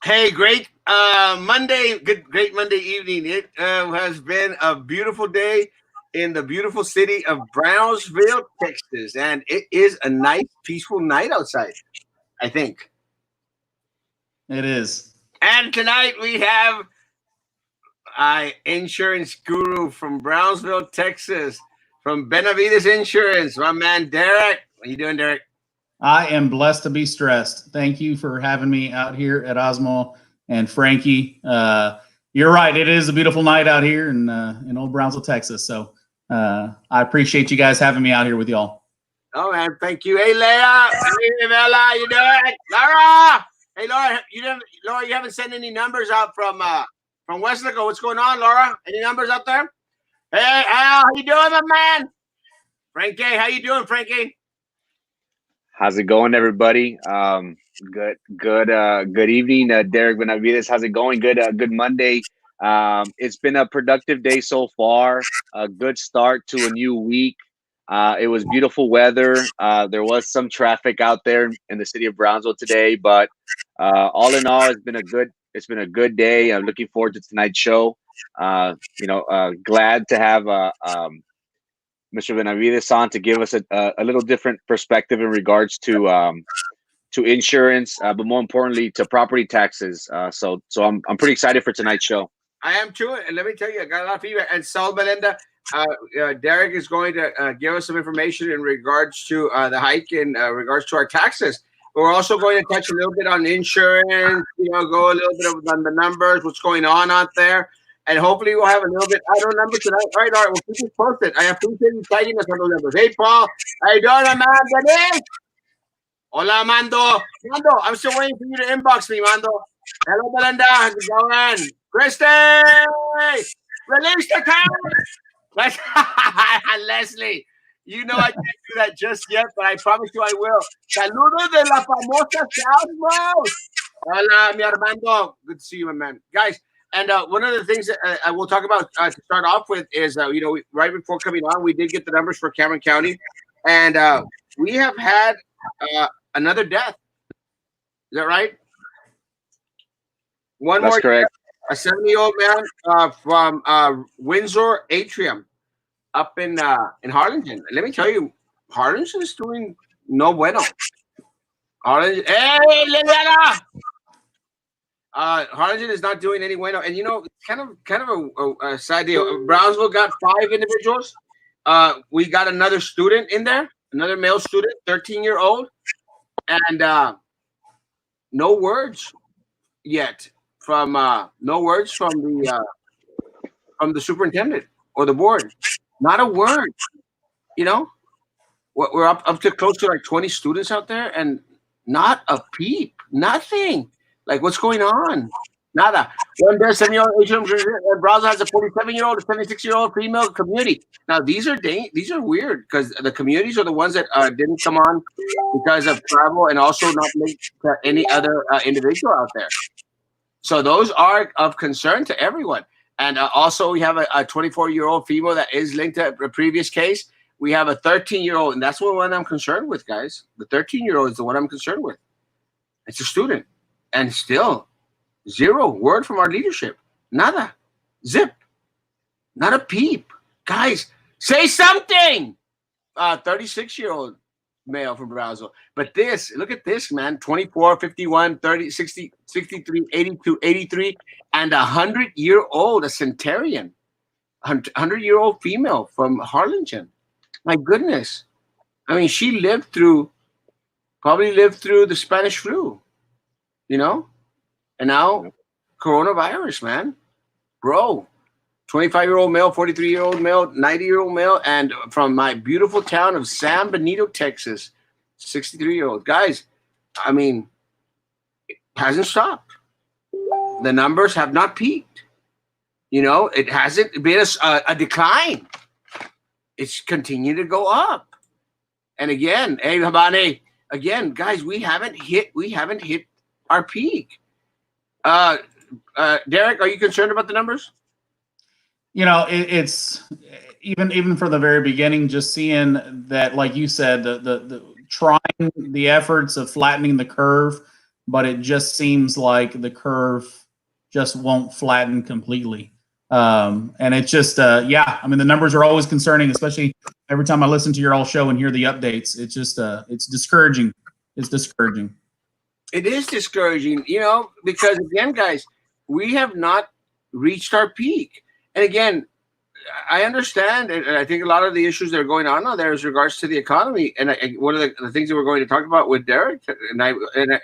Hey, great Monday, great Monday evening. It has been a beautiful day in the beautiful city of Brownsville, Texas, and it is a nice, peaceful night outside, I think. It is. And tonight we have insurance guru from Brownsville, Texas, from Benavides Insurance, my man Derek. What are you doing, Derek? I am blessed to be stressed. Thank you for having me out here at Osmo and Frankie. You're right. It is a beautiful night out here in old Brownsville, Texas. So I appreciate you guys having me out here with y'all. Oh man, thank you. Hey Leah, hey Bella, you doing? Laura, hey Laura, you haven't sent any numbers out from Westlaco. What's going on, Laura? Any numbers out there? Hey Al, how you doing, my man? Frankie, how you doing, Frankie? How's it going, everybody? Good evening, Derek Benavides. How's it going? Good Monday. It's been a productive day so far. A good start to a new week. It was beautiful weather. There was some traffic out there in the city of Brownsville today, but all in all, it's been a good day. I'm looking forward to tonight's show. Glad to have Mr. Benavides on to give us a little different perspective in regards to insurance, but more importantly to property taxes. So I'm pretty excited for tonight's show. I am too, and let me tell you, I got a lot of feedback. And Saul Belinda, Derek is going to give us some information in regards to the hike in regards to our taxes. We're also going to touch a little bit on insurance, go a little bit on the numbers, what's going on out there. And hopefully we'll have a little bit I don't number tonight. All right, we'll keep you posted. I appreciate you tagging us on those numbers. Hey, Paul. How you doing, man? Denise? Hola, Mando. Mando, I'm still waiting for you to inbox me, Mando. Hello, Belinda. How's it going? Christy! Release the count! Leslie, I can't do that just yet, but I promise you I will. Saludos de la famosa Southmost. Hola, mi Armando. Good to see you, my man. Guys, and one of the things that I will talk about to start off with is, right before coming on, we did get the numbers for Cameron County, and we have had another death. Is that right? That's correct. A 70-year-old man from Windsor Atrium up in Harlingen. Let me tell you, Harlingen is doing no bueno. Harlingen, hey, Liliana! Harlingen is not doing any bueno, and kind of a sad deal. Brownsville got 5 individuals. We got another student in there, another male student, 13-year-old, and no words yet from the superintendent or the board. Not a word. We're up to close to like 20 students out there, and not a peep, nothing. Like, what's going on? Nada. One there, 7-year-old Brownsville has a 47-year-old, a 76-year-old female community. Now, these are weird because the communities are the ones that didn't come on because of travel and also not linked to any other individual out there. So those are of concern to everyone. And also, we have a 24-year-old female that is linked to a previous case. We have a 13-year-old, and that's the one I'm concerned with, guys. The 13-year-old is the one I'm concerned with. It's a student. And still, zero word from our leadership. Nada. Zip. Not a peep. Guys, say something. 36-year-old male from Brownsville. But look at this, man. 24, 51, 30, 60, 63, 82, 83, and a 100-year-old, a centenarian. 100-year-old female from Harlingen. My goodness. I mean, she probably lived through the Spanish flu. And now coronavirus, man. Bro, 25-year-old male, 43-year-old male, 90-year-old male, and from my beautiful town of San Benito, Texas, 63-year-old. Guys, I mean, it hasn't stopped. The numbers have not peaked. It hasn't been a decline. It's continued to go up. And again, hey, Habane, guys, we haven't hit our peak. Derek, are you concerned about the numbers? It's even for the very beginning, just seeing that, like you said, the trying the efforts of flattening the curve but it just seems like the curve just won't flatten completely. And it's just, yeah, I mean, the numbers are always concerning, especially every time I listen to your all show and hear the updates. It's just, it's discouraging. It's discouraging. It is discouraging, you know, because again, guys, we have not reached our peak. And again, I understand, and I think a lot of the issues that are going on there is regards to the economy. And one of the things that we're going to talk about with Derek, and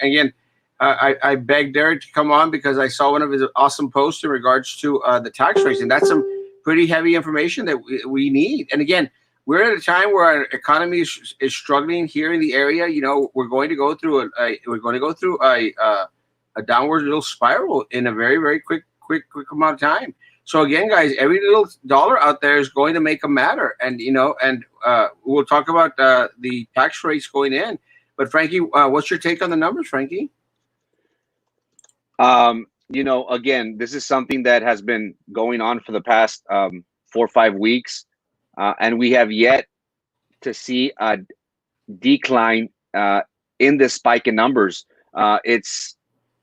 again, I begged Derek to come on because I saw one of his awesome posts in regards to the tax rates, and that's some pretty heavy information that we need. And again, we're at a time where our economy is struggling here in the area. You know, we're going to go through a downward little spiral in a very, very quick amount of time. So again, guys, every little dollar out there is going to make a matter, and you know, and we'll talk about the tax rates going in. But Frankie, what's your take on the numbers, Frankie? You know, again, this is something that has been going on for the past 4 or 5 weeks, and we have yet to see a decline in this spike in numbers. It's,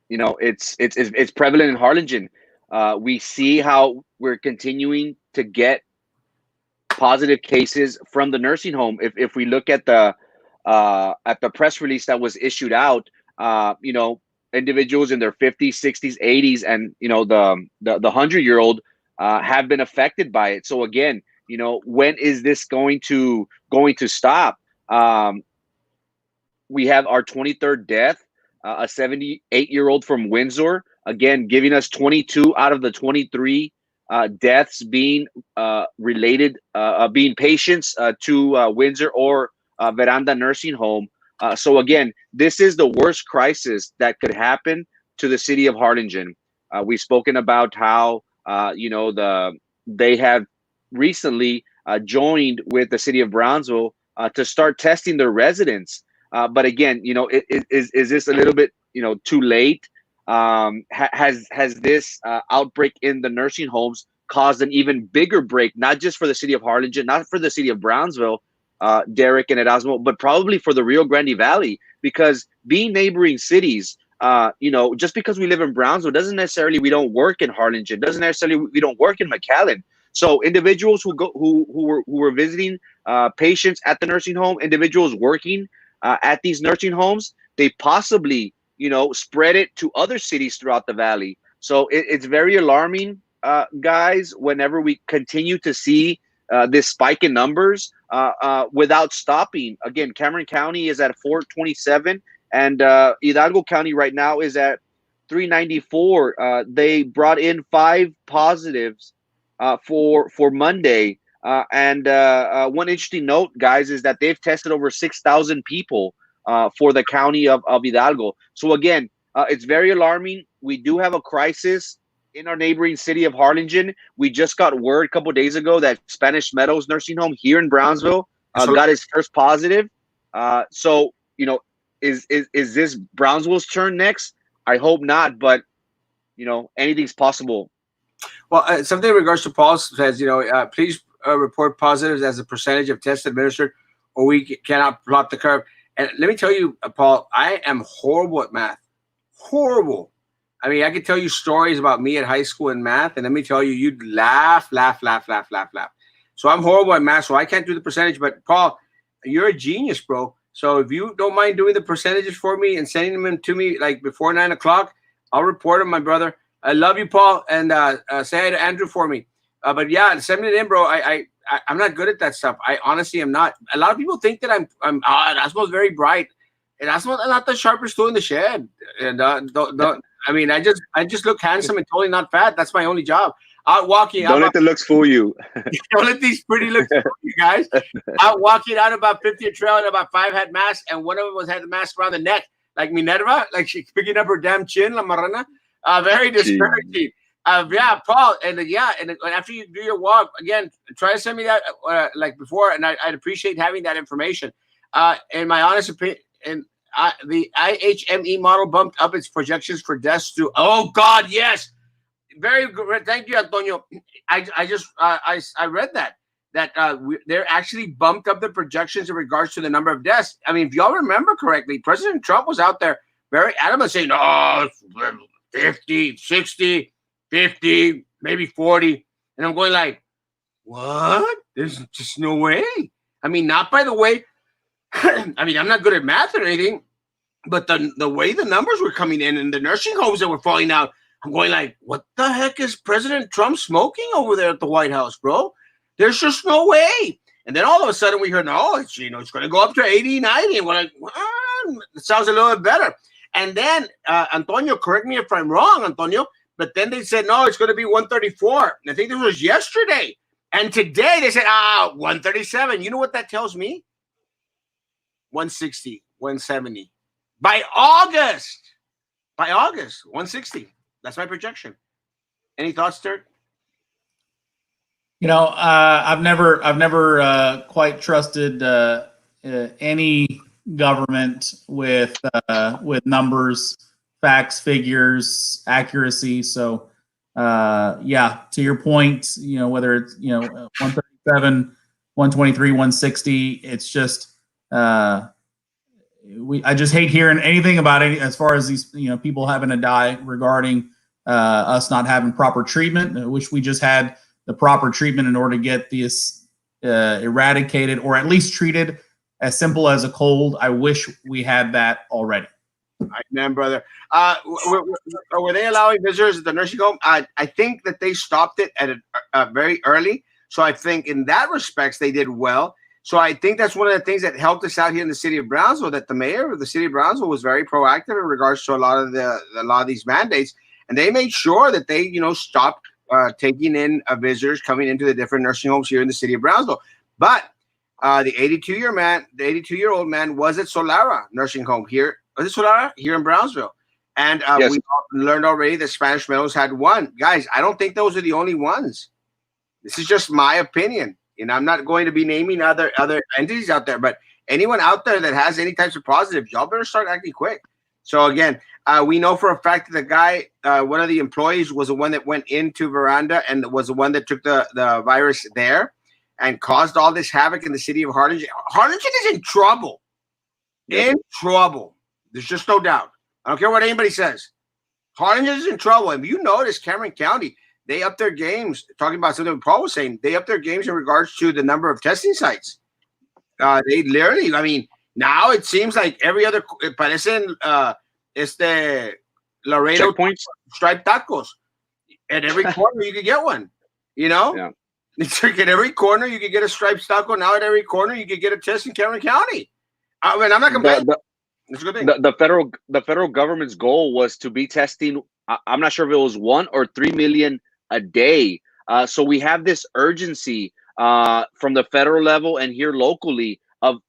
you know, it's prevalent in Harlingen. We see how we're continuing to get positive cases from the nursing home. If we look at the press release that was issued out, you know, individuals in their 50s, 60s, 80s, and you know the 100-year-old have been affected by it. So again, you know, when is this going to stop? We have our 23rd death, a 78-year-old from Windsor, again giving us 22 out of the 23 deaths being related, being patients to Windsor or Veranda Nursing Home. So again, this is the worst crisis that could happen to the city of Harlingen. We've spoken about how you know they have recently joined with the city of Brownsville to start testing their residents. But again, you know, is this a little bit, you know, too late? Has this outbreak in the nursing homes caused an even bigger break, not just for the city of Harlingen, not for the city of Brownsville, Derek and Erasmo, but probably for the Rio Grande Valley, because being neighboring cities, you know, just because we live in Brownsville doesn't necessarily we don't work in Harlingen, doesn't necessarily we don't work in McAllen. So individuals who were visiting patients at the nursing home, individuals working at these nursing homes, they possibly, you know, spread it to other cities throughout the valley. So it's very alarming, guys, whenever we continue to see this spike in numbers without stopping. Again, Cameron County is at 427, and Hidalgo County right now is at 394. They brought in 5 positives for Monday. And one interesting note, guys, is that they've tested over 6,000 people for the county of Hidalgo. So again, it's very alarming. We do have a crisis in our neighboring city of Harlingen. We just got word a couple of days ago that Spanish Meadows Nursing Home here in Brownsville got its first positive. So, you know, is this Brownsville's turn next? I hope not, but, you know, anything's possible. Well, something in regards to Paul says, you know, please report positives as a percentage of tests administered, or we cannot plot the curve. And let me tell you, Paul, I am horrible at math. Horrible. I mean, I could tell you stories about me at high school in math, and let me tell you, you'd laugh. So I'm horrible at math, so I can't do the percentage. But Paul, you're a genius, bro. So if you don't mind doing the percentages for me and sending them to me like before 9 o'clock, I'll report them, my brother. I love you, Paul, and say hi to Andrew for me. But yeah, send it in, bro. I'm not good at that stuff. I honestly am not. A lot of people think that I'm Erasmo's very bright, and Erasmo's not the sharpest tool in the shed. And don't. I mean, I just look handsome and totally not fat. That's my only job. Out walking. Don't let the looks fool you. Don't let these pretty looks fool you, guys. Out walking out about 50th Trail, and about 5 had masks, and one of them had the mask around the neck, like Minerva, like she's picking up her damn chin, La Marrana. Very discouraging. Yeah, Paul, and after you do your walk, again, try to send me that like before, and I'd appreciate having that information. In my honest opinion, the IHME model bumped up its projections for deaths to, oh God, yes, very good. Thank you, Antonio. I read that they're actually bumped up the projections in regards to the number of deaths. I mean, if y'all remember correctly, President Trump was out there very adamant saying, no, it's 50, 60, 50, maybe 40. And I'm going like, what? There's just no way. I mean, not by the way. I mean, I'm not good at math or anything, but the way the numbers were coming in and the nursing homes that were falling out, I'm going like, what the heck is President Trump smoking over there at the White House, bro? There's just no way. And then all of a sudden we heard, no, it's going to go up to 80, 90. And we're like, well, it sounds a little bit better. And then, Antonio, correct me if I'm wrong, Antonio, but then they said, no, it's going to be 134. And I think this was yesterday. And today they said, 137. You know what that tells me? 160, 170. By August, 160. That's my projection. Any thoughts, Dirk? I've never quite trusted any government with numbers, facts, figures, accuracy. So, to your point, whether it's 137, 123, 160, it's just I just hate hearing anything about it as far as these people having to die regarding us not having proper treatment. I wish we just had the proper treatment in order to get this eradicated or at least treated as simple as a cold. I wish we had that already. Man, brother. Were they allowing visitors at the nursing home? I think that they stopped it at very early. So I think in that respects, they did well. So I think that's one of the things that helped us out here in the city of Brownsville, that the mayor of the city of Brownsville was very proactive in regards to a lot of these mandates. And they made sure that they, stopped taking in visitors coming into the different nursing homes here in the city of Brownsville. But the 82-year-old man was at Solara nursing home here. Was it Solara? Here in Brownsville. And yes. We learned already that Spanish Meadows had one. Guys, I don't think those are the only ones. This is just my opinion. And I'm not going to be naming other entities out there, but anyone out there that has any types of positives, y'all better start acting quick. So again, we know for a fact that the guy, one of the employees, was the one that went into Veranda and was the one that took the virus there and caused all this havoc in the city of Harlingen. Harlingen is in trouble. In trouble. There's just no doubt. I don't care what anybody says. Harlingen is in trouble. And you notice Cameron County, they upped their games, talking about something Paul was saying, they upped their games in regards to the number of testing sites. They literally, I mean, now it seems like every other, parecen Laredo checkpoints, striped tacos. At every corner you could get one, Yeah. It's like at every corner you could get a striped taco. Now at every corner you could get a test in Cameron County. I mean, I'm not complaining. It's a good thing. The federal government's goal was to be testing. I'm not sure if it was 1 or 3 million a day. So we have this urgency from the federal level and here locally of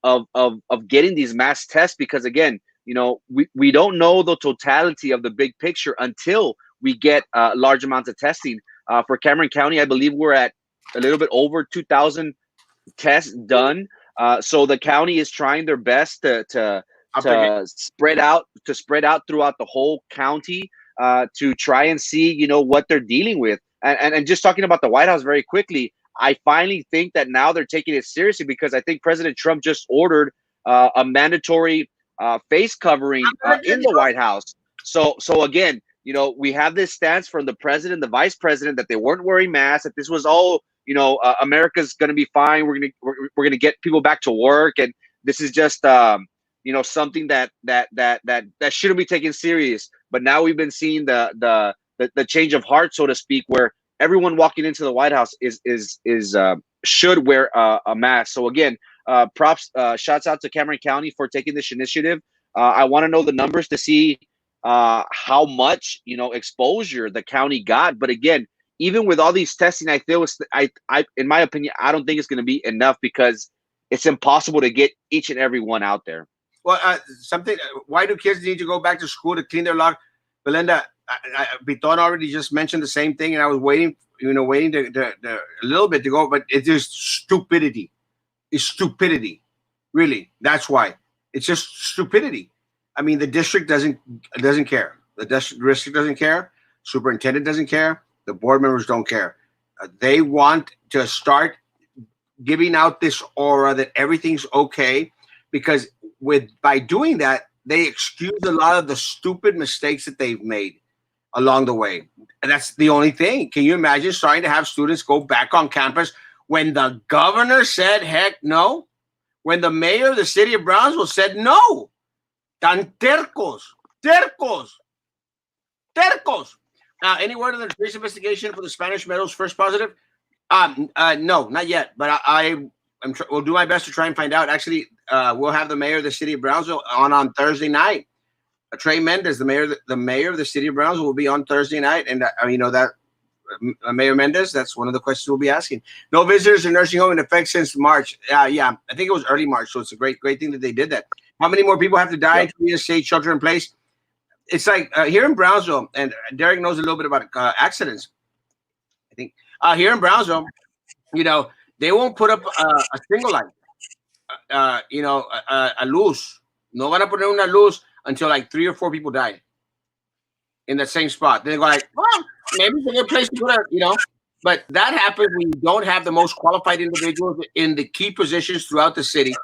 getting these mass tests, because again, we don't know the totality of the big picture until we get large amounts of testing. For Cameron County, I believe we're at a little bit over 2,000 tests done. So the county is trying their best to spread out throughout the whole county to try and see what they're dealing with. And just talking about the White House very quickly, I finally think that now they're taking it seriously, because I think President Trump just ordered a mandatory face covering in the White House. So again, we have this stance from the president, the vice president, that they weren't wearing masks, that this was all, America's going to be fine. We're going to get people back to work, and this is just something that shouldn't be taken serious. But now we've been seeing the change of heart, so to speak, where everyone walking into the White House should wear a mask. So again, props, shouts out to Cameron County for taking this initiative. I want to know the numbers to see how much exposure the county got. But again, even with all these testing, I feel in my opinion, I don't think it's going to be enough, because it's impossible to get each and every one out there. Well, why do kids need to go back to school to clean their lock? Belinda, Piton already just mentioned the same thing, and I was waiting to a little bit to go, but it's just stupidity. It's stupidity, really. That's why. It's just stupidity. I mean, the district doesn't care. The district doesn't care. Superintendent doesn't care. The board members don't care. They want to start giving out this aura that everything's okay, because by doing that, they excuse a lot of the stupid mistakes that they've made along the way. And that's the only thing. Can you imagine starting to have students go back on campus when the governor said, heck no? When the mayor of the city of Brownsville said no? Tan tercos, tercos, tercos. Any word on the police investigation for the Spanish Meadows first positive? No, not yet. But we'll do my best to try and find out. Actually, we'll have the mayor of the city of Brownsville on Thursday night. Trey Mendez, the mayor of the city of Brownsville, will be on Thursday night, and that Mayor Mendez. That's one of the questions we'll be asking. No visitors to nursing home in effect since March. Yeah, I think it was early March, so it's a great thing that they did that. How many more people have to die to be a state shelter in place? It's like here in Brownsville, and Derek knows a little bit about accidents. I think here in Brownsville, they won't put up a single light. A luz. No van a poner una luz until like 3 or 4 people die in that same spot. Then they go like, well, maybe it's a good place to put it, But that happens when you don't have the most qualified individuals in the key positions throughout the city,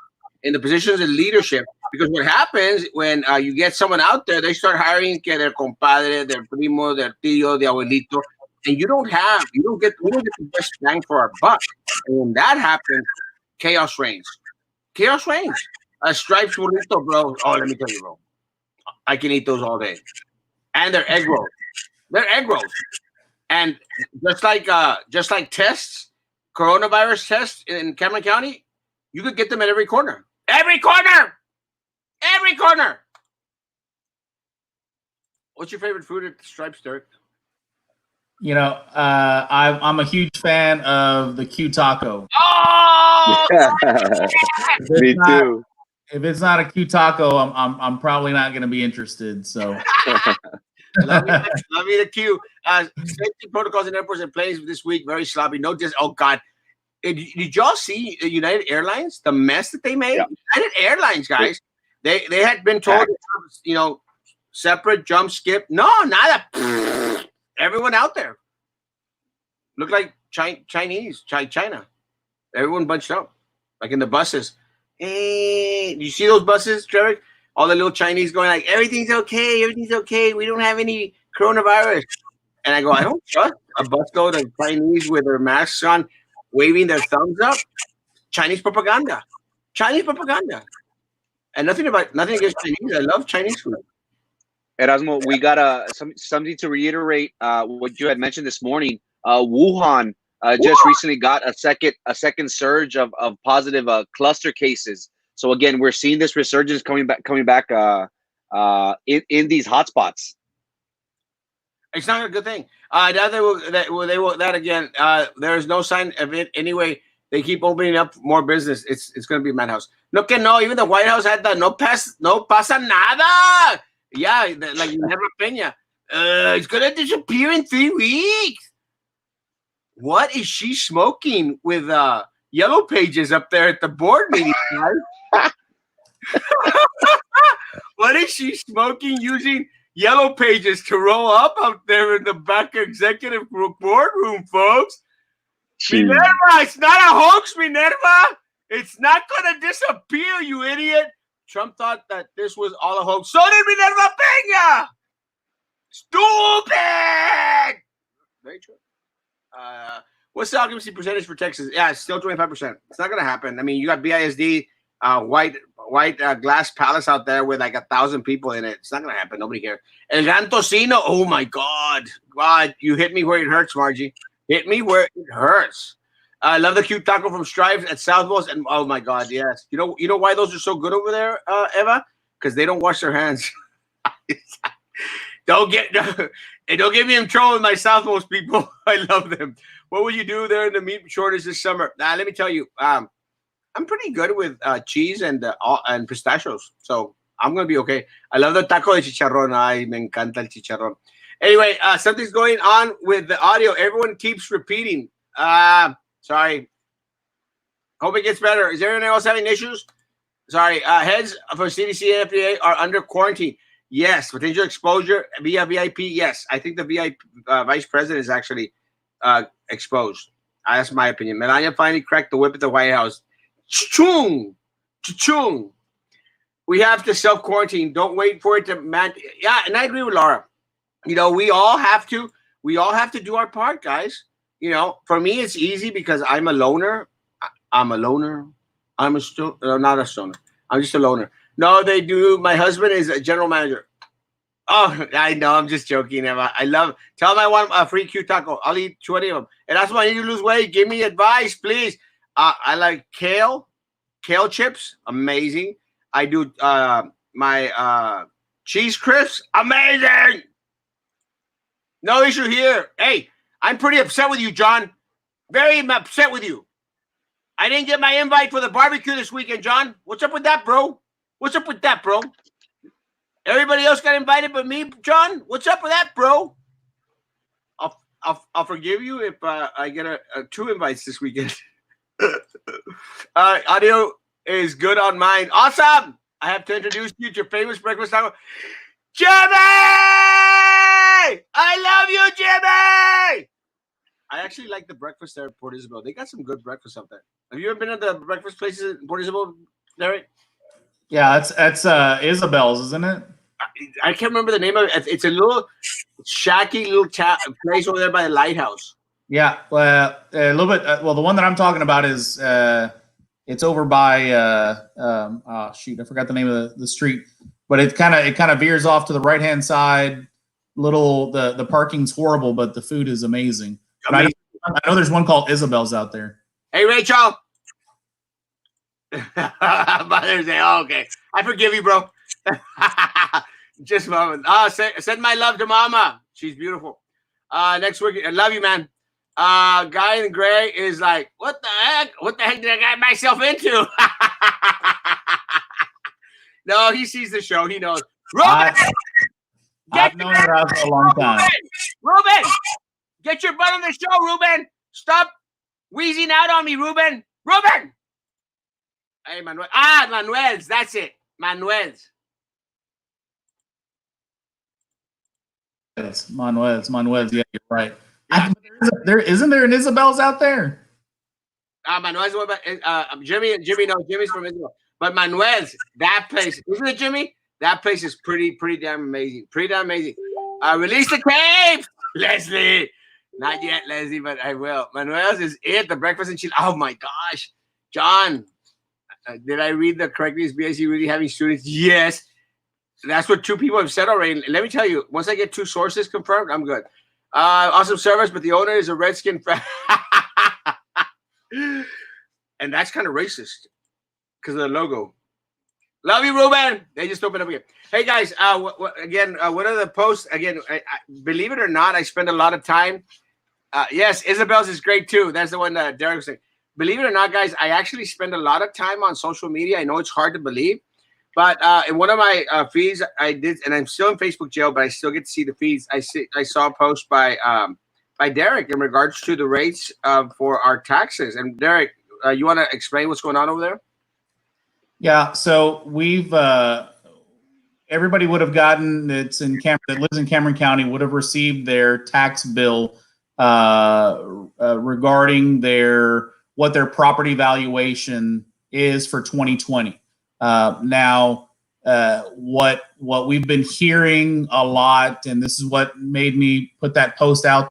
in the positions of leadership. Because what happens when you get someone out there, they start hiring their compadre, their primo, their tío, their abuelito, and we don't get the best bang for our buck. And when that happens, chaos reigns. Chaos reigns. A striped burrito, bro. Oh, let me tell you, bro. I can eat those all day. And they're egg rolls. They're egg rolls. And just like tests, coronavirus tests in Cameron County, you could get them at every corner. Every corner! Every corner! What's your favorite food at Stripes, Derek? I'm a huge fan of the Q taco. Oh! Me too. If it's not a Q taco, I'm probably not going to be interested. So, love me the Q. Safety protocols in airports in place this week. Very sloppy. Oh God, did y'all see United Airlines? The mess that they made. Yeah. United Airlines, guys. They had been told, separate jump, skip. No, nada. Everyone out there looked like China. Everyone bunched up, like in the buses. Hey, you see those buses, Trevor? All the little Chinese going like, everything's okay. We don't have any coronavirus. And I go, I don't trust a busload of Chinese with their masks on, waving their thumbs up. Chinese propaganda. And nothing against Chinese. I love Chinese food. Erasmo, we got something to reiterate what you had mentioned this morning. Wuhan just recently got a second surge of positive cluster cases. So again, we're seeing this resurgence coming back in these hotspots. It's not a good thing. Again. There is no sign of it anyway. They keep opening up more business. It's going to be a madhouse. No, even the White House had the no pasa nada. Yeah, like Never Peña. It's going to disappear in 3 weeks. What is she smoking with Yellow Pages up there at the board meeting, guys? What is she smoking using Yellow Pages to roll up there in the back executive boardroom, folks? Jeez. Minerva, it's not a hoax, Minerva. It's not going to disappear, you idiot. Trump thought that this was all a hoax. So did Minerva Peña. Stupid. Very true. What's the occupancy percentage for Texas? Yeah, it's still 25%. It's not going to happen. I mean, you got BISD, white glass palace out there with like 1,000 people in it. It's not going to happen. Nobody cares. El Gran Tocino. Oh my God, you hit me where it hurts, Margie. Hit me where it hurts. I love the cute taco from Stripes at Southmost, and oh my God, yes. You know why those are so good over there, Eva? Because they don't wash their hands. Don't get me in trouble with my Southmost people. I love them. What will you do there in the meat shortage this summer? Let me tell you, I'm pretty good with cheese and pistachios, so I'm gonna be okay. I love the taco de chicharrón. Ay, me encanta el chicharrón. Anyway, something's going on with the audio. Everyone keeps repeating. Sorry. Hope it gets better. Is anyone else having issues? Sorry. Heads for CDC and FDA are under quarantine. Yes. Potential exposure via VIP. Yes. I think the VIP vice president is actually exposed. That's my opinion. Melania finally cracked the whip at the White House. Cha-chung! Cha-chung! We have to self-quarantine. Don't wait for it to Yeah, and I agree with Laura. We all have to do our part, guys. For me, it's easy because I'm a loner. I'm a loner. Not a stoner. I'm just a loner. No, they do. My husband is a general manager. Oh, I know. I'm just joking, Emma. Tell him I want a free Q taco. I'll eat 20 of them. And that's why I need to lose weight. Give me advice, please. I like kale chips. Amazing. I do my cheese crisps. Amazing. No issue here. Hey, I'm pretty upset with you, John. Very upset with you. I didn't get my invite for the barbecue this weekend, John. What's up with that, bro? What's up with that, bro? Everybody else got invited but me, John. What's up with that, bro? I'll forgive you if I get a 2 invites this weekend. Audio is good on mine. Awesome. I have to introduce you to your famous breakfast taco, Jimmy. I love you, Jimmy. I actually like the breakfast there at Port Isabel. They got some good breakfast up there. Have you ever been at the breakfast places at Port Isabel, Derek? Yeah, that's Isabel's, isn't it? I can't remember the name of it. It's a little shacky little place over there by the lighthouse. Yeah, a little bit. Well, the one that I'm talking about is it's over by shoot, I forgot the name of the street, but it kind of veers off to the right hand side. The parking's horrible, but the food is amazing. I know there's one called Isabel's out there. Hey, Rachel. Mother's Day. Oh, okay. I forgive you, bro. Just a moment. Send my love to Mama. She's beautiful. Next week. I love you, man. Guy in gray is like, what the heck? What the heck did I get myself into? No, he sees the show. He knows. Ruben! I've known her out for a long time. Ruben! Get your butt on the show, Ruben! Stop wheezing out on me, Ruben! Ruben! Hey, Manuel. Manuel's. That's it. Manuel's. It's Manuel's. Yeah, you're right. Isn't there an Isabel's out there? Manuel's the one, but Jimmy knows. Jimmy's from Isabel. But Manuel's, that place, isn't it, Jimmy? That place is pretty damn amazing. Pretty damn amazing. Release the cave, Leslie. Not yet, Leslie, but I will. Manuel's is it. The breakfast and chill. Oh my gosh, John. Did I read the correctly? Is BIC really having students? Yes. That's what 2 people have said already. Let me tell you, once I get 2 sources confirmed, I'm good. Awesome service, but the owner is a Redskin fan. And that's kind of racist because of the logo. Love you, Ruben. They just opened up again. Hey, guys, again, what are the posts? Again, believe it or not, I spend a lot of time. Yes, Isabel's is great, too. That's the one that Derek was saying. Believe it or not, guys, I actually spend a lot of time on social media. I know it's hard to believe, but in one of my feeds, I did, and I'm still in Facebook jail, but I still get to see the feeds. I saw a post by Derek in regards to the rates for our taxes. And Derek, you want to explain what's going on over there? Yeah, so we've everybody would have gotten that lives in Cameron County would have received their tax bill regarding what their property valuation is for 2020. Now, what we've been hearing a lot, and this is what made me put that post out,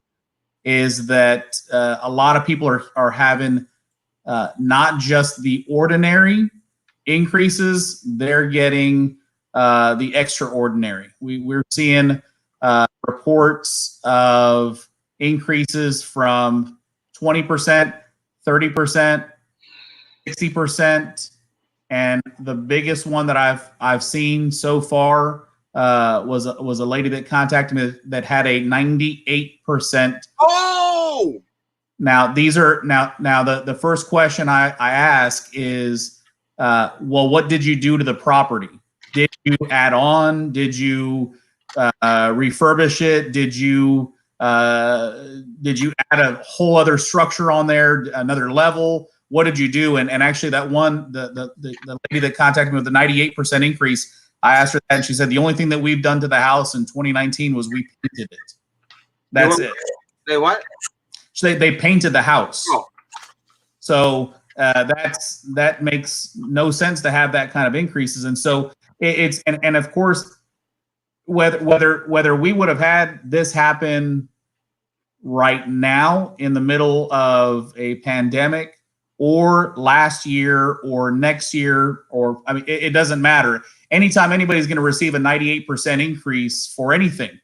is that a lot of people are having not just the ordinary increases, they're getting the extraordinary. We're seeing reports of increases from 20%, 30%, 60%, and the biggest one that I've seen so far was a lady that contacted me that had a 98%. Oh! Now the first question I ask is, well, what did you do to the property? Did you add on? Did you refurbish it? Did you add a whole other structure on there, another level? What did you do? And actually, that one, the lady that contacted me with the 98% increase, I asked her that, and she said the only thing that we've done to the house in 2019 was we painted it. That's it. They what? So they painted the house. Oh. So that makes no sense to have that kind of increases. And so it's and of course, whether we would have had this happen right now in the middle of a pandemic, or last year, or next year, or I mean, it doesn't matter. Anytime anybody's going to receive a 98% increase for anything,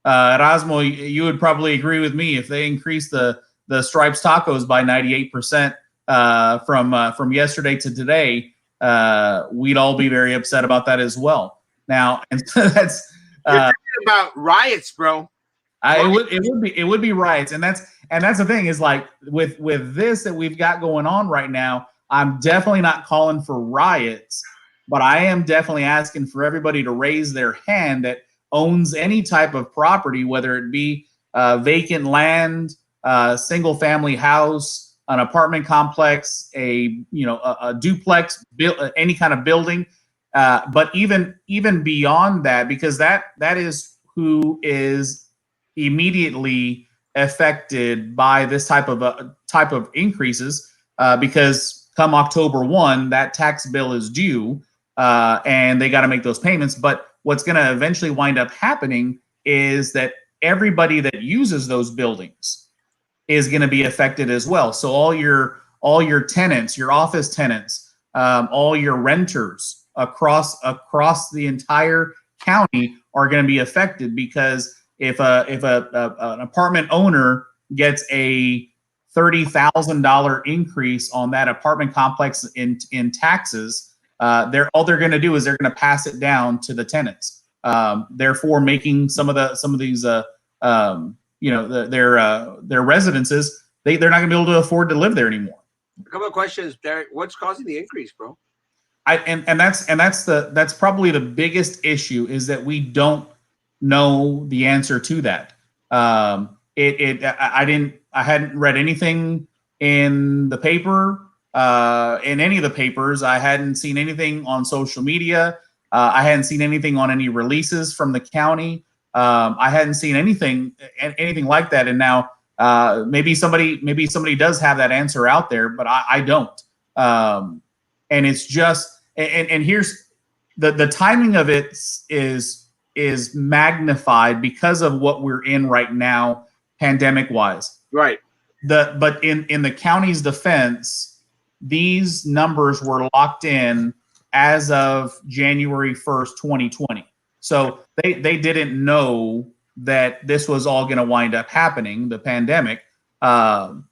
Erasmo, you would probably agree with me if they increase the Stripes tacos by 98% from yesterday to today, we'd all be very upset about that as well. Now, and so that's you're talking about riots, bro. It would be riots, and that's the thing is like with this that we've got going on right now. I'm definitely not calling for riots, but I am definitely asking for everybody to raise their hand that owns any type of property, whether it be vacant land, single family house, an apartment complex, a duplex, any kind of building, but even beyond that, because that is who is immediately affected by this type of increases, because come October 1, that tax bill is due, and they got to make those payments. But what's going to eventually wind up happening is that everybody that uses those buildings is going to be affected as well. So all your tenants, your office tenants, all your renters across the entire county are going to be affected, because if an apartment owner gets a $30,000 increase on that apartment complex in taxes, all they're going to do is they're going to pass it down to the tenants, therefore making some of these their residences, they're not going to be able to afford to live there anymore. A couple of questions, Derek. What's causing the increase, bro? That's probably the biggest issue, is that we don't know the answer to that. I hadn't read anything in the paper, in any of the papers. I hadn't seen anything on social media. I hadn't seen anything on any releases from the county. I hadn't seen anything like that. And now maybe somebody does have that answer out there, but I don't. And it's just, and here's the timing of it is magnified because of what we're in right now, pandemic wise. Right. But in the county's defense, these numbers were locked in as of January 1st, 2020. So they didn't know that this was all going to wind up happening, the pandemic. But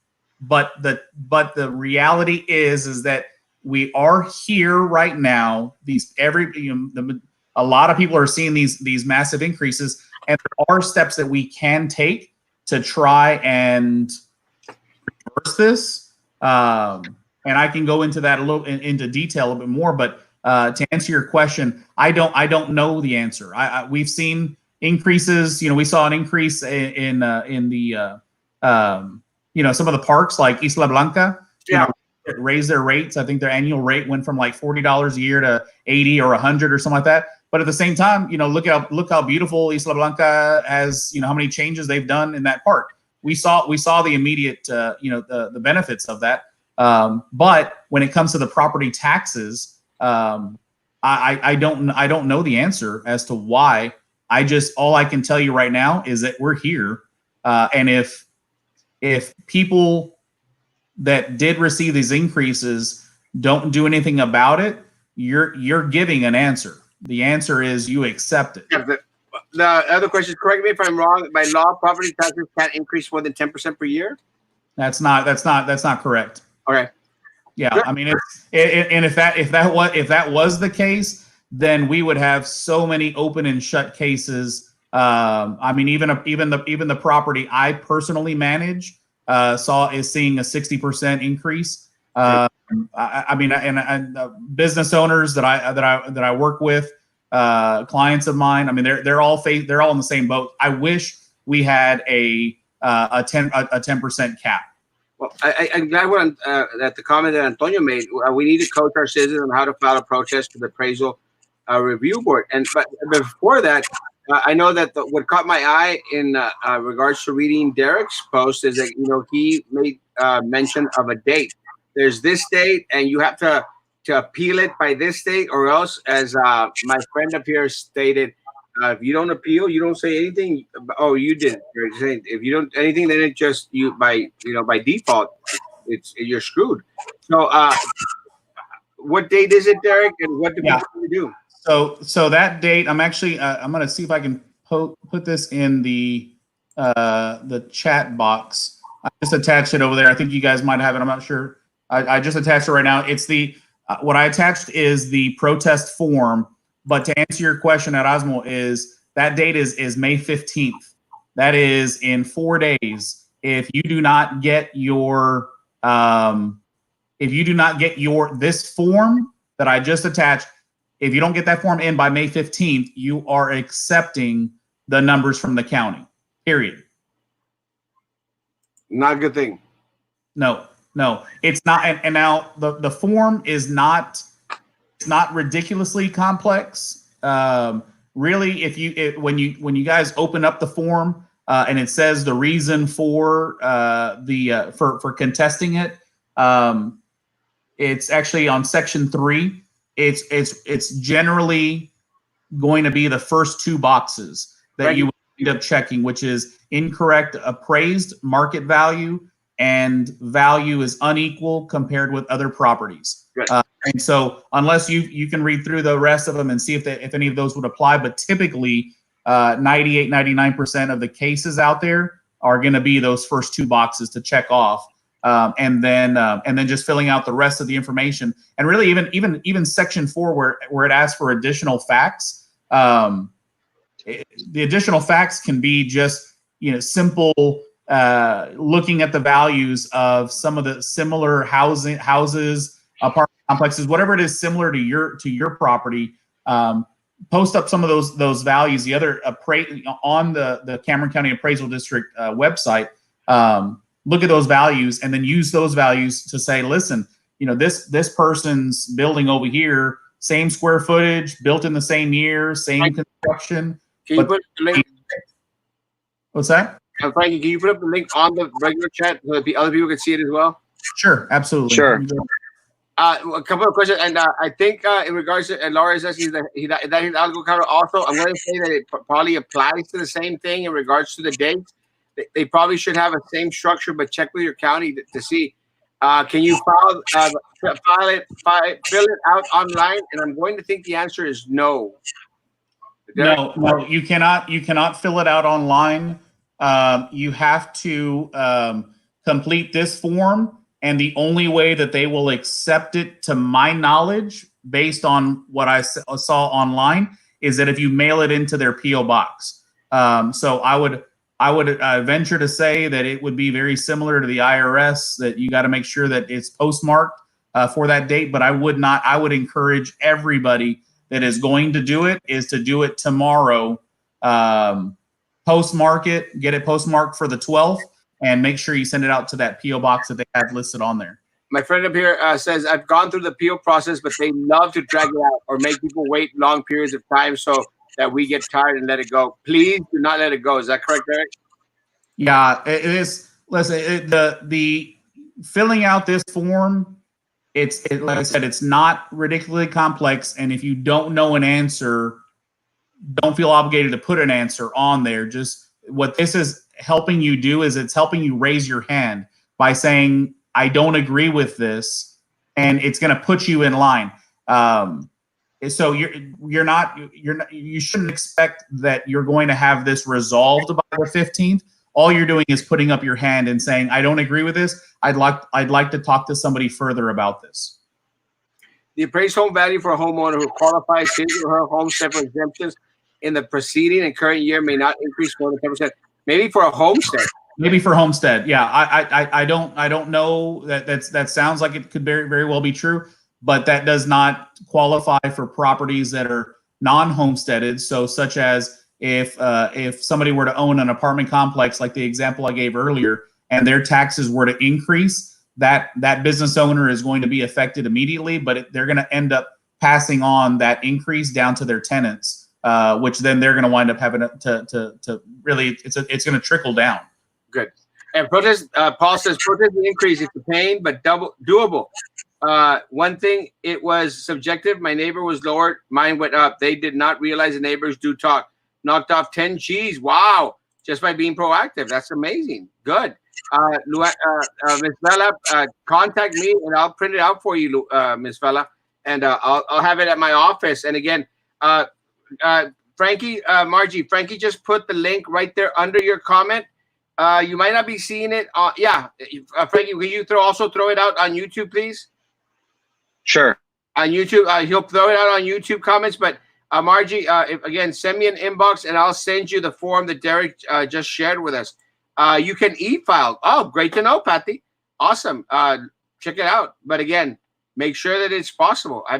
the reality is that we are here right now. A lot of people are seeing these massive increases, and there are steps that we can take to try and reverse this. And I can go into that into detail a little bit more. But to answer your question, I don't know the answer. We've seen increases. We saw an increase in the some of the parks like Isla Blanca. Yeah. Raised their rates. I think their annual rate went from like $40 a year to $80 or $100 or something like that. But at the same time, look how beautiful Isla Blanca has. How many changes they've done in that park. We saw the immediate the benefits of that. But when it comes to the property taxes, I don't know the answer as to why. All I can tell you right now is that we're here, and if people that did receive these increases don't do anything about it, you're giving an answer. The answer is you accept it. Yeah, the other question is, correct me if I'm wrong, by law, property taxes can't increase more than 10% per year? That's not correct. Okay. Yeah, Sure. I mean, and if that was the case, then we would have so many open and shut cases. I mean, even the property I personally manage is seeing a 60% increase. I mean, and business owners that I work with, clients of mine. I mean, they're all in the same boat. I wish we had a 10% cap. Well, I'm glad that the comment that Antonio made. We need to coach our citizens on how to file a protest to the appraisal review board. But before that, I know that what caught my eye in regards to reading Derek's post is that he made mention of a date. There's this date, and you have to to appeal it by this date, or else, as my friend up here stated, if you don't appeal, you don't say anything. Oh, you did. If you don't anything, then it just by default, you're screwed. So, what date is it, Derek? And what do people do? So that date, I'm actually I'm going to see if I can put this in the chat box. I just attached it over there. I think you guys might have it. I'm not sure. I just attached it right now. It's the what I attached is the protest form. But to answer your question at Osmo, is that date is May 15th. That is in 4 days. If you do not get your this form that I just attached, if you don't get that form in by May 15th, you are accepting the numbers from the county. Period. Not a good thing. No, it's not. And now the form is not. It's not ridiculously complex. Really, when you guys open up the form and it says the reason for for contesting it, it's actually on section 3. It's generally going to be the first 2 boxes that you end up checking, which is incorrect appraised market value and value is unequal compared with other properties. And so unless you can read through the rest of them and see if any of those would apply, but typically 99% of the cases out there are going to be those first 2 boxes to check off. And then just filling out the rest of the information, and really even section 4 where it asks for additional facts. The additional facts can be just simple looking at the values of some of the similar houses, apartment complexes, whatever it is similar to your property. Post up some of those values. The other on the Cameron County Appraisal District website. Look at those values and then use those values to say, listen, this person's building over here, same square footage, built in the same year, same construction. Can you put the link? What's that? Frankie, can you put up the link on the regular chat so that the other people can see it as well? Sure, absolutely. Sure. A couple of questions, and I think in regards to Laura is asking that his algo counter also, I'm going to say that it probably applies to the same thing in regards to the dates. They probably should have a same structure, but check with your county to see. Can you fill it out online? And I'm going to think the answer is no. No, you cannot. You cannot fill it out online. You have to complete this form, and the only way that they will accept it, to my knowledge, based on what I saw online, is that if you mail it into their PO box. So I would venture to say that it would be very similar to the IRS, that you got to make sure that it's postmarked for that date. But I would encourage everybody that is going to do it is to do it tomorrow. Postmark it, get it postmarked for the 12th, and make sure you send it out to that PO box that they have listed on there. My friend up here says, I've gone through the PO process, but they love to drag it out or make people wait long periods of time so that we get tired and let it go. Please do not let it go. Is that correct, Eric? Yeah, it is. Listen, the filling out this form, like I said, it's not ridiculously complex. And if you don't know an answer, don't feel obligated to put an answer on there. Just what this is helping you do is it's helping you raise your hand by saying, I don't agree with this, and it's going to put you in line. So you shouldn't expect that you're going to have this resolved by the 15th. All you're doing is putting up your hand and saying, I don't agree with this. I'd like to talk to somebody further about this. The appraised home value for a homeowner who qualifies his or her homestead for exemptions in the preceding and current year may not increase more than 10%. Maybe for a homestead. Maybe for homestead. Yeah, I don't know. That sounds like it could very, very well be true, but that does not qualify for properties that are non-homesteaded. So such as if somebody were to own an apartment complex, like the example I gave earlier, and their taxes were to increase, that business owner is going to be affected immediately, but they're going to end up passing on that increase down to their tenants, which then they're going to wind up having to really, it's going to trickle down. Good. And protest, Paul says, protest the increase is a pain, but doable. One thing, it was subjective. My neighbor was lowered. Mine went up. They did not realize the neighbors do talk. Knocked off 10 G's. Wow. Just by being proactive. That's amazing. Good. Ms. Vela, contact me and I'll print it out for you, Ms. Vela. And I'll have it at my office. And again, Frankie, Margie, Frankie just put the link right there under your comment. You might not be seeing it. Frankie, will you also throw it out on YouTube, please? Sure. On YouTube, he'll throw it out on YouTube comments. But Margie, again, send me an inbox and I'll send you the form that Derek just shared with us. You can e-file. Oh, great to know, Patty. Awesome. Check it out. But again, make sure that it's possible. I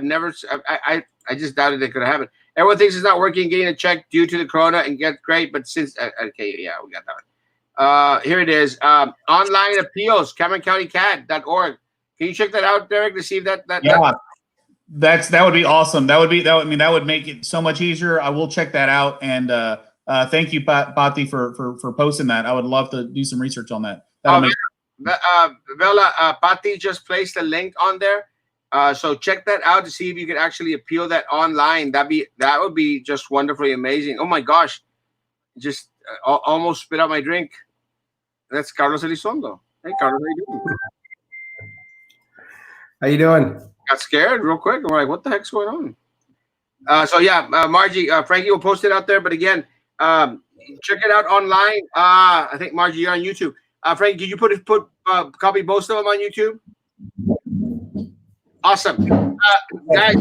just doubted it could happen. Everyone thinks it's not working, getting a check due to the corona, and get great. But since okay, yeah, we got that one. Here it is. Online appeals, CameronCountyCAD.org. Can you check that out, Derek, to see if that that would be awesome. That would make it so much easier. I will check that out. And thank you, Pati, for posting that. I would love to do some research on that. Vela, Pati just placed a link on there. So check that out to see if you can actually appeal that online. That would be just wonderfully amazing. Oh my gosh, just almost spit out my drink. That's Carlos Elizondo. Hey, Carlos, how you doing? How you doing? Got scared real quick. I'm like, what the heck's going on? So yeah, Margie, Frankie will post it out there. But again, check it out online. I think Margie, you're on YouTube. Frankie, did you copy both of them on YouTube? Awesome. Guys,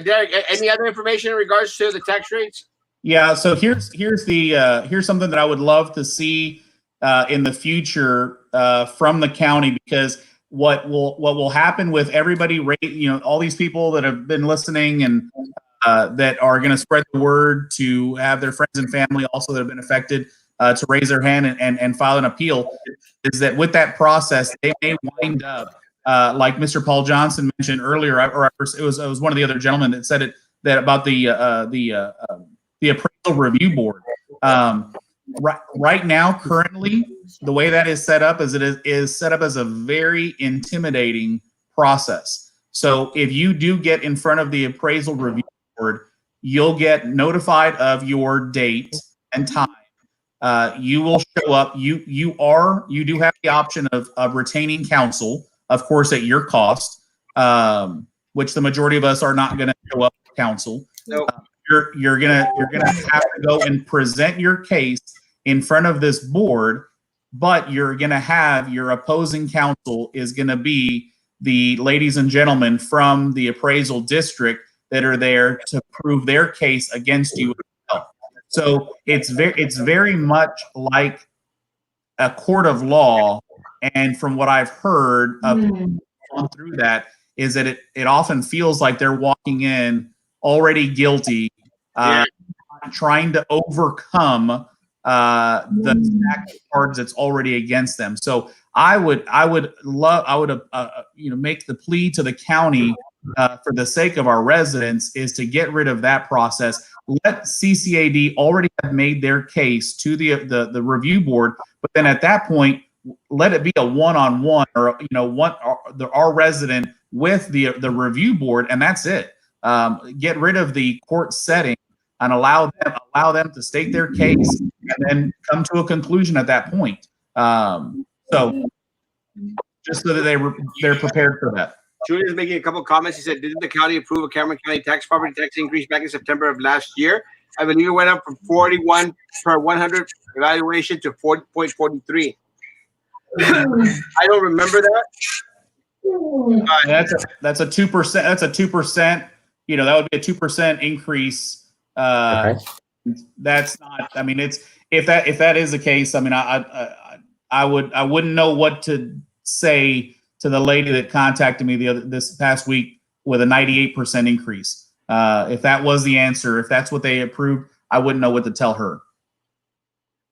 Derek, any other information in regards to the tax rates? Yeah. So here's something that I would love to see in the future from the county, because what will happen with everybody, all these people that have been listening and that are going to spread the word to have their friends and family also that have been affected to raise their hand and file an appeal, is that with that process, they may wind up like Mr. Paul Johnson mentioned earlier, it was one of the other gentlemen that said it, that about the appraisal review board. Right now, currently, the way that is set up is it is set up as a very intimidating process. So if you do get in front of the appraisal review board, you'll get notified of your date and time. You will show up. You do have the option of retaining counsel, of course, at your cost, which the majority of us are not going to show up for counsel. Nope. You're gonna have to go and present your case in front of this board, but you're gonna have your opposing counsel is gonna be the ladies and gentlemen from the appraisal district that are there to prove their case against you. So it's very much like a court of law, and from what I've heard through that is that it often feels like they're walking in already guilty, trying to overcome the stack of cards that's already against them. So I would make the plea to the county for the sake of our residents is to get rid of that process. Let CCAD already have made their case to the review board, but then at that point, let it be a one-on-one or our resident with the review board, and that's it. Get rid of the court setting and allow them to state their case and then come to a conclusion at that point. So just so that they're prepared for that. Julian's making a couple of comments. He said, didn't the county approve a Cameron County property tax increase back in September of last year? I believe it went up from 41 per 100 evaluation to 40.43. I don't remember that. That's a 2%. That's a 2%. That would be a 2% increase. Okay. That's not. I mean, if that is the case. I mean, I wouldn't know what to say to the lady that contacted me this past week with a 98% increase. If that was the answer, if that's what they approved, I wouldn't know what to tell her.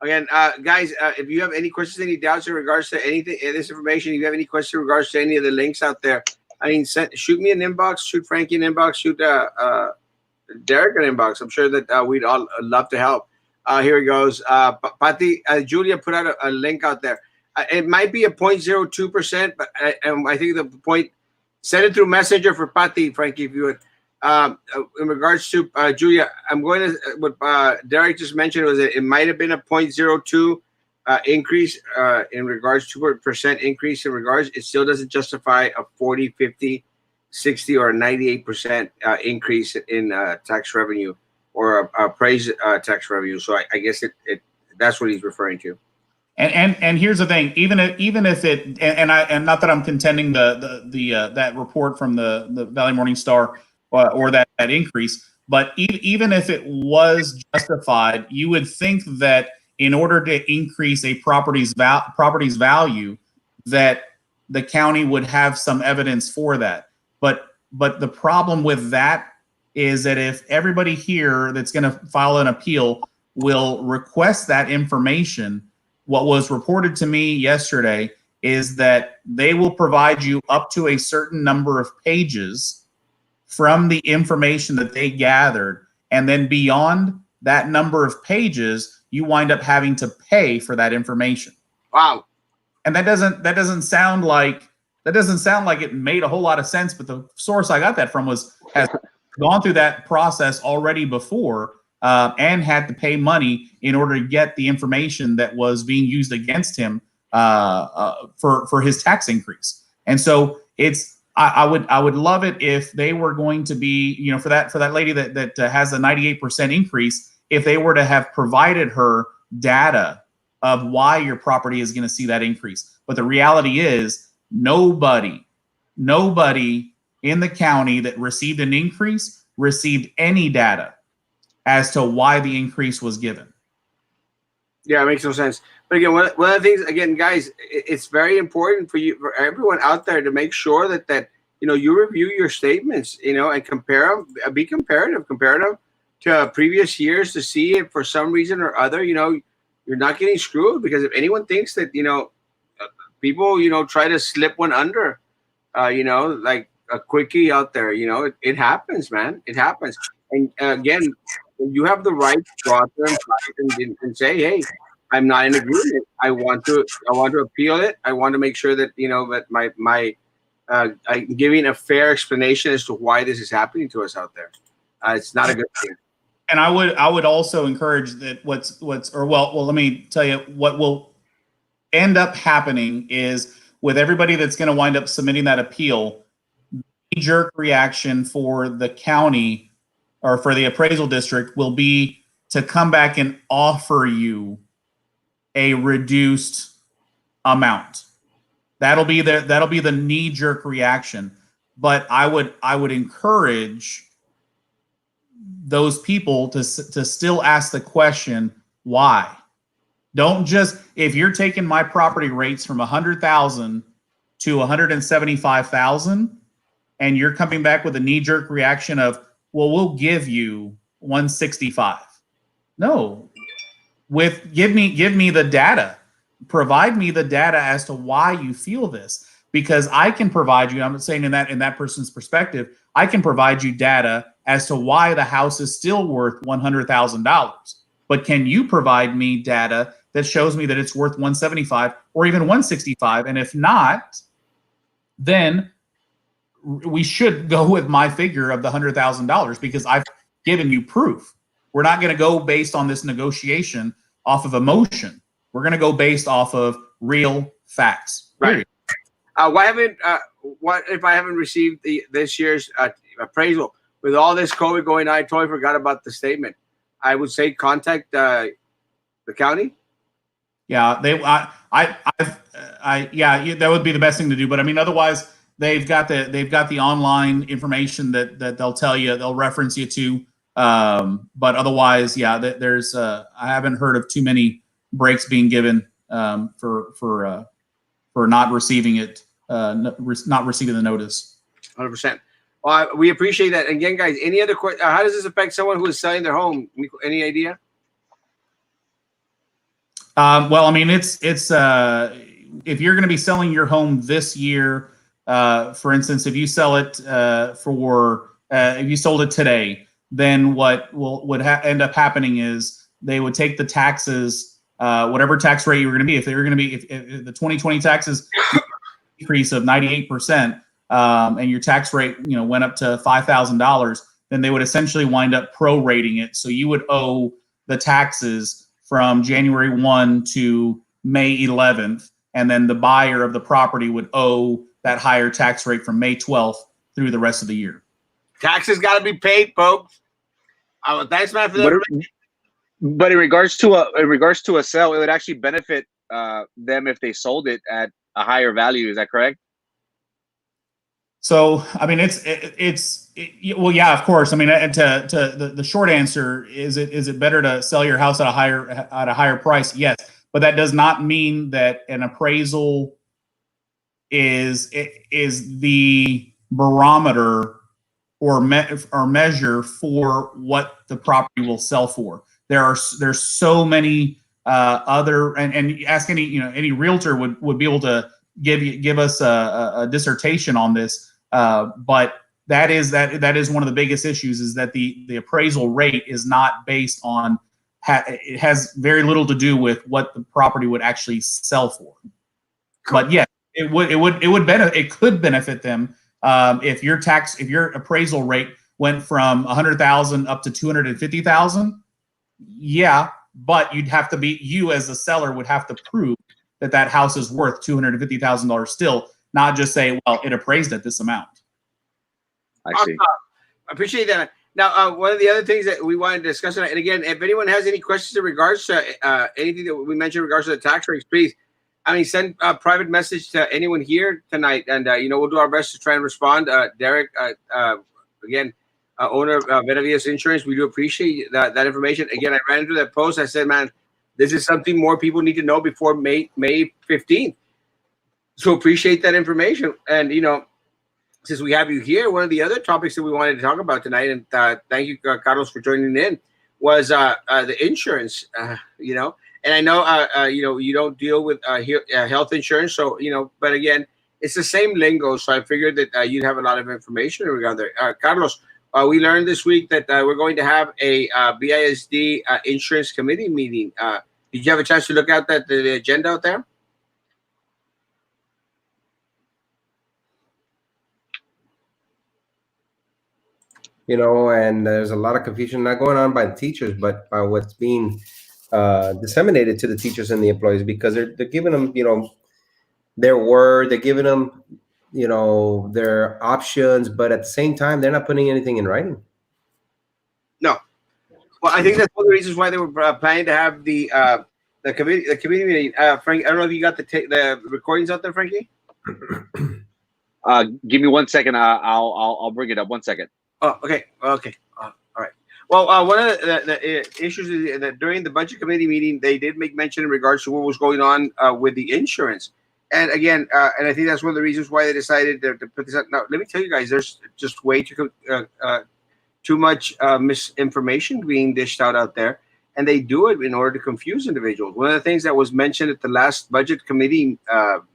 Again, guys, if you have any questions, any doubts in regards to anything, this information, if you have any questions in regards to any of the links out there, I mean, shoot me an inbox, shoot Frankie an inbox, shoot Derek an inbox. I'm sure that we'd all love to help. Here it goes. Pati, Julia put out a link out there. It might be a 0.02%, but I think the Send it through Messenger for Pati, Frankie, if you would. In regards to Julia, I'm going to what Derek just mentioned was that it might have been a 0.02 increase in regards to a percent increase in regards. It still doesn't justify a 40, 50, 60, or 98% increase in tax revenue or appraised tax revenue. So I guess it that's what he's referring to. And here's the thing: even if it and not that I'm contending the that report from the Valley Morning Star or that increase, but even if it was justified, you would think that in order to increase a property's value, that the county would have some evidence for that. But the problem with that is that if everybody here that's going to file an appeal will request that information, what was reported to me yesterday is that they will provide you up to a certain number of pages from the information that they gathered, and then beyond that number of pages, you wind up having to pay for that information. Wow. And that doesn't sound like it made a whole lot of sense, but the source I got that from has gone through that process already before and had to pay money in order to get the information that was being used against him for his tax increase. And so I would love it if they were going to be, for that lady that has a 98% increase, if they were to have provided her data of why your property is going to see that increase. But the reality is nobody in the county that received an increase received any data as to why the increase was given. Yeah, it makes no sense. But again, one of the things, again, guys, it's very important for everyone out there to make sure that you review your statements, and compare them, be comparative to previous years to see if for some reason or other, you're not getting screwed. Because if anyone thinks that, people, try to slip one under, like a quickie out there, it happens, man. It happens. And again, you have the right to go out there and say, hey, I'm not in agreement. I want to appeal it. I want to make sure that, that my I'm giving a fair explanation as to why this is happening to us out there. It's not a good thing. And I would also encourage that let me tell you what will end up happening is with everybody that's going to wind up submitting that appeal, the knee-jerk reaction for the county or for the appraisal district will be to come back and offer you a reduced amount. That'll be the knee-jerk reaction. But I would encourage those people to still ask the question, why? Don't just, if you're taking my property rates from 100,000 to 175,000 and you're coming back with a knee-jerk reaction of, well, we'll give you 165. No, give me the data. Provide me the data as to why you feel this, because I can provide you. I'm saying in that person's perspective, I can provide you data as to why the house is still worth $100,000. But can you provide me data that shows me that it's worth 175 or even 165? And if not, then we should go with my figure of the $100,000 because I've given you proof. We're not going to go based on this negotiation off of emotion. We're going to go based off of real facts. Right. What if I haven't received this year's appraisal? With all this COVID going on, I totally forgot about the statement. I would say contact the county. Yeah, that would be the best thing to do. But I mean, otherwise, they've got the online information that they'll tell you, they'll reference you to. But otherwise, there's I haven't heard of too many breaks being given for not receiving it, not receiving the notice. 100%. Well, we appreciate that. Again, guys, any other questions? How does this affect someone who is selling their home? Any idea? Well, I mean, it's if you're going to be selling your home this year, for instance, if you sell it if you sold it today, then what would end up happening is they would take the taxes, whatever tax rate you were going to be. If they were going to be, if the 2020 taxes increase of 98%, and your tax rate, went up to $5,000, then they would essentially wind up prorating it. So you would owe the taxes from January 1 to May 11th, and then the buyer of the property would owe that higher tax rate from May 12th through the rest of the year. Taxes got to be paid, folks. Thanks, man, for that. But in regards to a sale, it would actually benefit them if they sold it at a higher value. Is that correct? So, I mean, well, yeah, of course. I mean, the short answer is it better to sell your house at a higher price? Yes, but that does not mean that an appraisal is the barometer or measure for what the property will sell for. There's so many other, and ask any realtor would be able to give us a dissertation on this. But that is one of the biggest issues, is that the appraisal rate is not based on, it has very little to do with what the property would actually sell for. But yeah, it could benefit them if your appraisal rate went from 100,000 up to 250,000. Yeah, but you as a seller would have to prove that house is worth $250,000 still, not just say, well, it appraised at this amount. I see. I appreciate that. Now, one of the other things that we wanted to discuss tonight, and again, if anyone has any questions in regards to anything that we mentioned in regards to the tax rates, please, send a private message to anyone here tonight, and we'll do our best to try and respond. Derek, again, owner of Benavides Insurance, we do appreciate that information. Again, I ran into that post. I said, man, this is something more people need to know before May 15th. So appreciate that information. And, since we have you here, one of the other topics that we wanted to talk about tonight, and thank you, Carlos, for joining in, was the insurance, And I know, you don't deal with health insurance. So, but again, it's the same lingo. So I figured that you'd have a lot of information around there. Carlos, we learned this week that we're going to have a BISD insurance committee meeting. Did you have a chance to look at the agenda out there? And there's a lot of confusion not going on by the teachers, but by what's being disseminated to the teachers and the employees, because they're giving them, their word, they're giving them, their options, but at the same time, they're not putting anything in writing. No. Well, I think that's one of the reasons why they were planning to have the committee meeting. Frank, I don't know if you got the recordings out there, Frankie. Give me 1 second. I'll bring it up. 1 second. Oh, okay. All right. Well, one of the issues is that during the budget committee meeting, they did make mention in regards to what was going on with the insurance. And again, and I think that's one of the reasons why they decided to put this out. Now, let me tell you guys, there's just way too much misinformation being dished out there, and they do it in order to confuse individuals. One of the things that was mentioned at the last budget committee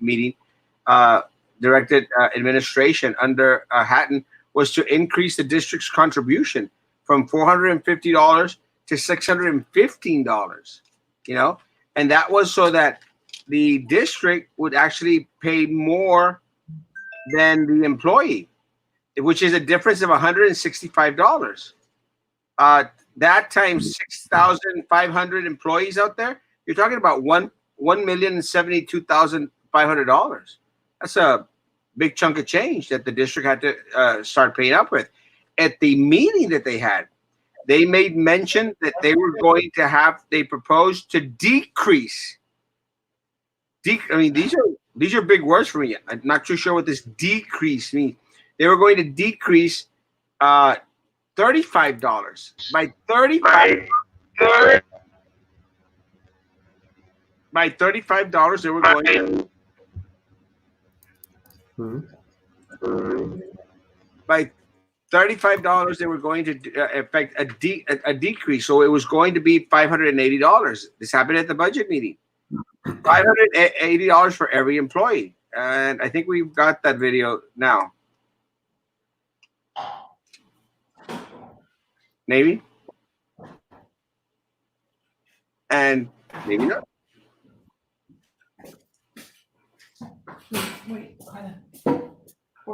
meeting, directed administration under Hatton, was to increase the district's contribution from $450 to $615, and that was so that the district would actually pay more than the employee, which is a difference of $165. That times 6,500 employees out there, you're talking about $1,072,500. That's a big chunk of change that the district had to start paying up with. At the meeting that they had, they made mention that they were going to they proposed to decrease. These are big words for me. I'm not too sure what this decrease means. They were going to decrease $35 by $35. By $35, they were going to. By $35, they were going to affect a decrease. So it was going to be $580. This happened at the budget meeting. $580 for every employee. And I think we've got that video now. Maybe. And maybe not. Wait, I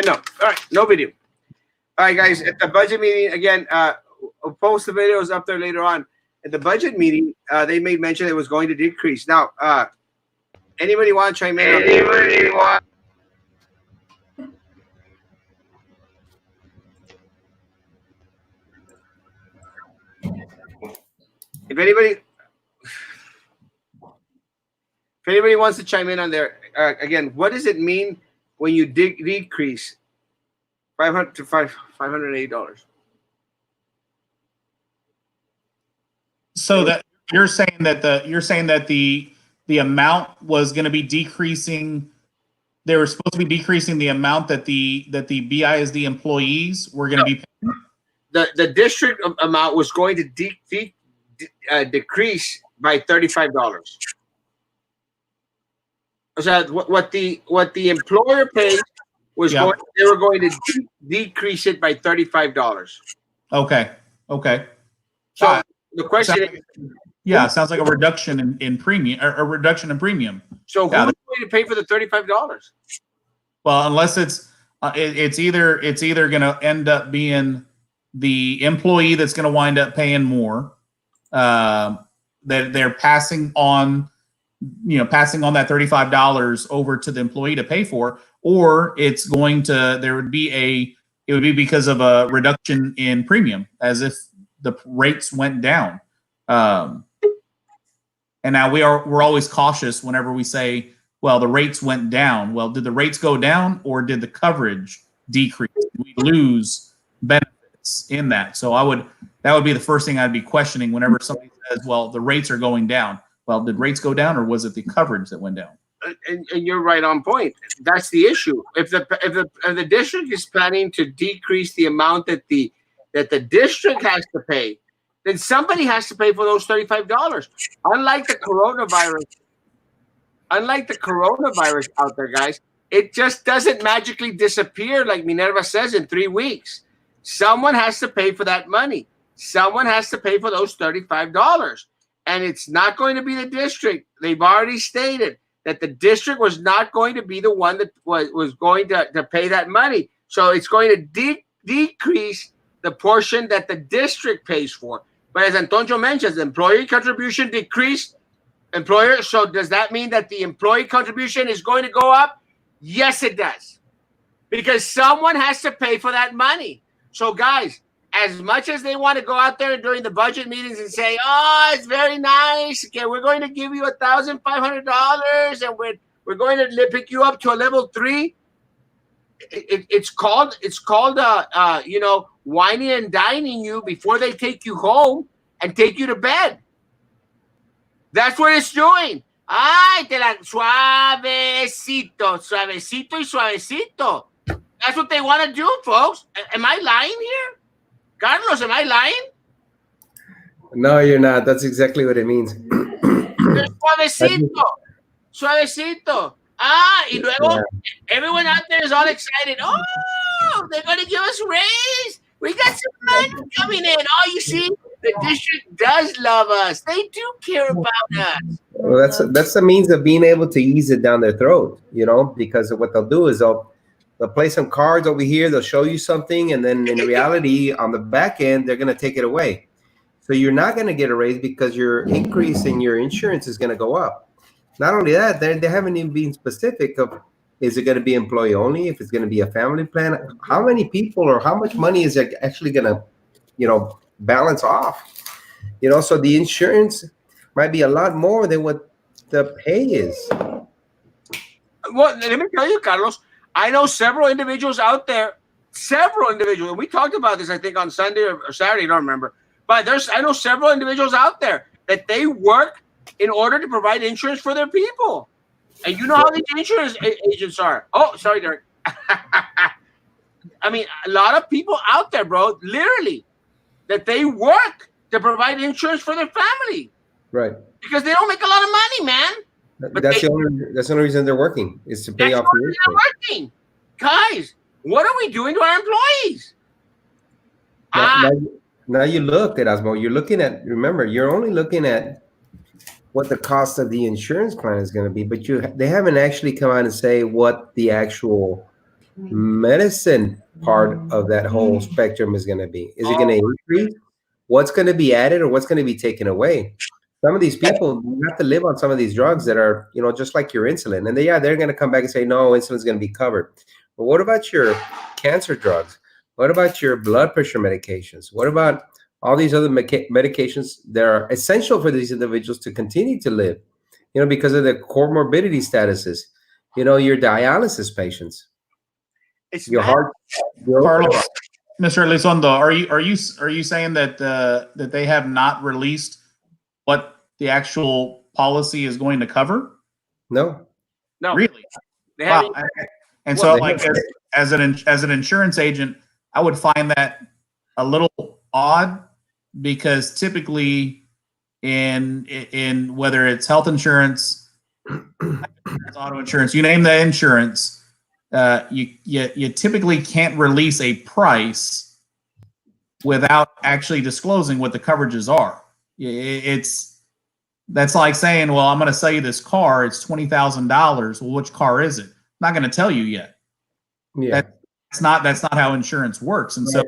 know. All right, no video. All right, guys. At the budget meeting again, I'll post the videos up there later on. At the budget meeting, they made mention it was going to decrease. Now, anybody want to chime in? Anybody want? If anybody wants to chime in on there, again, what does it mean when you decrease $500 to $580? So that you're saying that the amount was going to be decreasing. They were supposed to be decreasing the amount that the BISD employees were going to be paying. The district amount was going to decrease by $35. So what the employer paid was they were going to decrease it by $35. Okay. So the question is, sounds like a reduction in premium, or a reduction in premium. So who's going to pay for the $35? Well, unless it's either going to end up being the employee that's going to wind up paying more, that they're passing on that $35 over to the employee to pay for, or it would be because of a reduction in premium, as if the rates went down. And now we're always cautious whenever we say, well, the rates went down. Well, did the rates go down, or did the coverage decrease? Did we lose benefits in that? So that would be the first thing I'd be questioning whenever somebody says, well, the rates are going down. Well, did rates go down, or was it the coverage that went down? And you're right on point. That's the issue. If the district is planning to decrease the amount that the district has to pay, then somebody has to pay for those $35. Unlike the coronavirus out there, guys, it just doesn't magically disappear like Minerva says in 3 weeks. Someone has to pay for that money. Someone has to pay for those $35. And it's not going to be the district. They've already stated that the district was not going to be the one that was going to pay that money. So it's going to decrease the portion that the district pays for. But as Antonio mentions, the employee contribution decreased. So does that mean that the employee contribution is going to go up? Yes, it does. Because someone has to pay for that money. So guys, as much as they want to go out there during the budget meetings and say, oh, it's very nice. Okay, we're going to give you $1,500 and we're going to pick you up to a level 3. It's called whining and dining you before they take you home and take you to bed. That's what it's doing. Ay, suavecito, suavecito y suavecito. That's what they want to do, folks. Am I lying here? Carlos, am I lying? No, you're not. That's exactly what it means. Suavecito. Suavecito. Y luego everyone out there is all excited. Oh, they're going to give us a raise. We got some money coming in. Oh, you see, the district does love us. They do care about us. Well, that's the means of being able to ease it down their throat, because what they'll do is they'll play some cards over here. They'll show you something, and then in reality, on the back end, they're going to take it away. So you're not going to get a raise because your increase in your insurance is going to go up. Not only that, they haven't even been specific of, is it going to be employee only? If it's going to be a family plan, how many people or how much money is it actually going to, balance off? So the insurance might be a lot more than what the pay is. Well, let me tell you, Carlos, I know several individuals out there, and we talked about this, I think, on Sunday or Saturday, I don't remember. But I know several individuals out there that they work in order to provide insurance for their people. And you know how these insurance agents are. Oh, sorry, Derek. I mean, a lot of people out there, bro, literally, that they work to provide insurance for their family. Right. Because they don't make a lot of money, man. But that's the only reason they're working, is to pay off the insurance. They're working. Guys, what are we doing to our employees? Now you look at Osmo. You're only looking at what the cost of the insurance plan is going to be, but they haven't actually come out and say what the actual medicine part of that whole spectrum is going to be. Is it going to increase? What's going to be added or what's going to be taken away? Some of these people have to live on some of these drugs that are, just like your insulin. And they're going to come back and say, no, insulin's going to be covered. But what about your cancer drugs? What about your blood pressure medications? What about all these other medications that are essential for these individuals to continue to live, because of the comorbidity statuses, your dialysis patients, It's your mad. heart. Carlos, Mr. Elizondo, are you saying that that they have not released what the actual policy is going to cover? No. Really? They Wow. haven't. And so, Well, like, as an insurance agent, I would find that a little odd, because typically in whether it's health insurance, auto insurance, you name the insurance, you typically can't release a price without actually disclosing what the coverages are. That's like saying, well, I'm going to sell you this car. It's $20,000. Well, which car is it? I'm not going to tell you yet. Yeah. That's not how insurance works. And so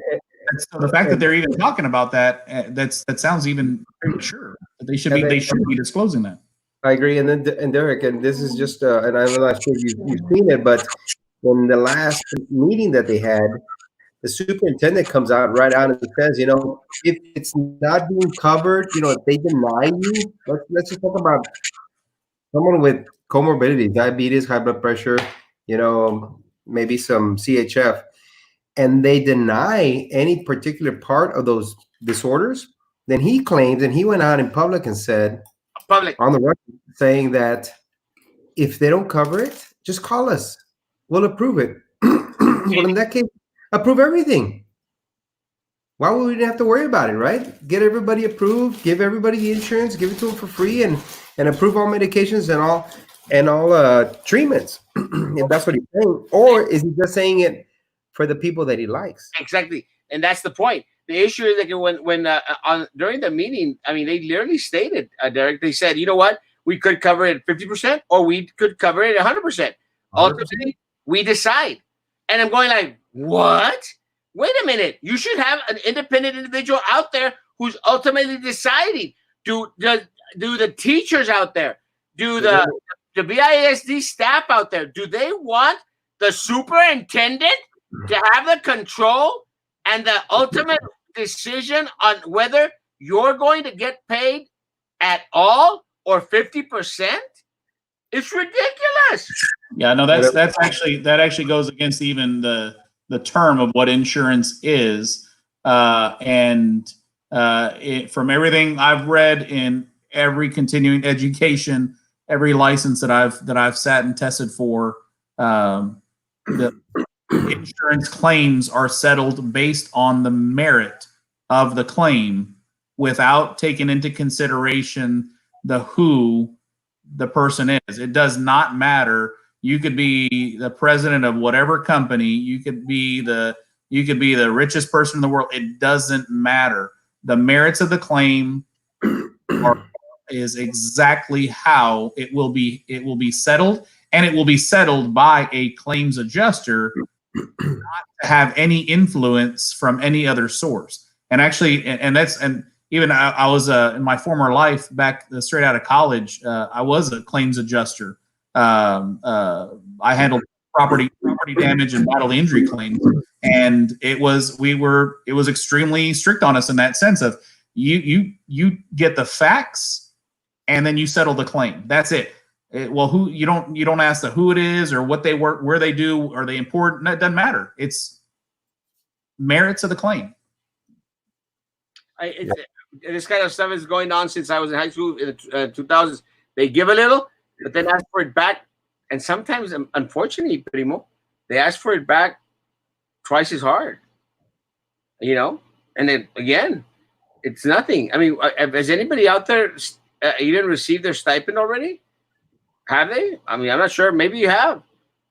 the fact that they're even talking about that, that sounds even premature. They should be disclosing that. I agree. And Derek, and this is just, and I'm not sure you've seen it, but in the last meeting that they had, the superintendent comes out right out and says, if it's not being covered, if they deny you, let's just talk about someone with comorbidity, diabetes, high blood pressure, maybe some CHF, and they deny any particular part of those disorders, then he claims, and he went out in public and said, on the record, saying that if they don't cover it, just call us. We'll approve it. Well, in that case, approve everything. Why would we have to worry about it, right? Get everybody approved, give everybody the insurance, give it to them for free, and approve all medications and all treatments. If that's what he's saying, or is he just saying it for the people that he likes? Exactly, and that's the point. The issue is that when during the meeting, I mean, they literally stated, Derek, they said, you know what, we could cover it 50%, or we could cover it 100%. Ultimately, we decide. And I'm going like, what? Wait a minute. You should have an independent individual out there who's ultimately deciding. Do the teachers out there, do the BISD staff out there, do they want the superintendent to have the control and the ultimate decision on whether you're going to get paid at all or 50%? It's ridiculous. Yeah, no, that actually goes against even the term of what insurance is, from everything I've read in every continuing education, every license that I've sat and tested for, the insurance claims are settled based on the merit of the claim, without taking into consideration who the person is. It does not matter. You could be the president of whatever company. You could be the richest person in the world. It doesn't matter. The merits of the claim is exactly how it will be. It will be settled, and it will be settled by a claims adjuster, not to have any influence from any other source. And actually, even I was in my former life, back straight out of college, I was a claims adjuster. I handled property damage and bodily injury claims, and it was extremely strict on us in that sense of you get the facts and then you settle the claim. That's it. Well, you don't ask who it is or what they work, where they do, are they important? It doesn't matter. It's merits of the claim. This kind of stuff is going on since I was in high school in the 2000s. They give a little, but then ask for it back. And sometimes, unfortunately, Primo, they ask for it back twice as hard. And then, again, it's nothing. I mean, has anybody out there even received their stipend already? Have they? I mean, I'm not sure. Maybe you have.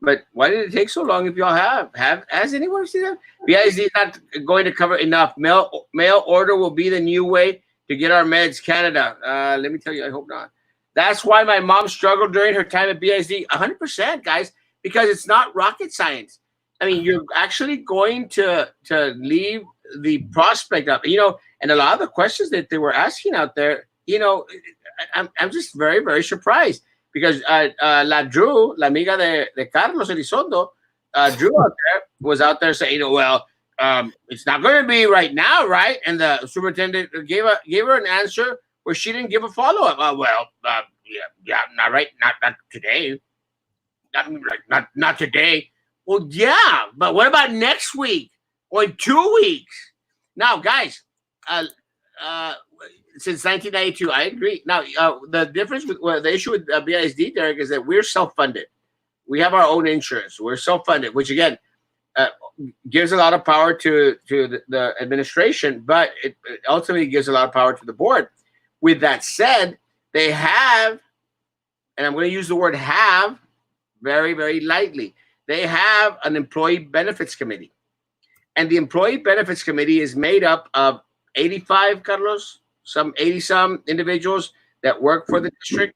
But why did it take so long if y'all have? Has anyone seen that? BISD is not going to cover enough. Mail order will be the new way to get our meds, Canada. Let me tell you, I hope not. That's why my mom struggled during her time at BISD 100%, guys, because it's not rocket science. I mean, you're actually going to leave the prospect up, and a lot of the questions that they were asking out there, I'm just very, very surprised because La Drew, la amiga de Carlos Elizondo, Drew out there was out there saying, well, it's not going to be right now, right? And the superintendent gave her an answer where she didn't give a follow up. Yeah, not right, not today, not today. Well, yeah, but what about next week or in 2 weeks? Now, guys, since 1992, I agree. Now, the difference with the issue with BISD, Derek, is that we're self-funded. We have our own insurance. We're self-funded, which again gives a lot of power to the administration, but it ultimately gives a lot of power to the board. With that said, they have, and I'm going to use the word have very, very lightly, they have an employee benefits committee. And the employee benefits committee is made up of 85, Carlos, some 80-some individuals that work for the district.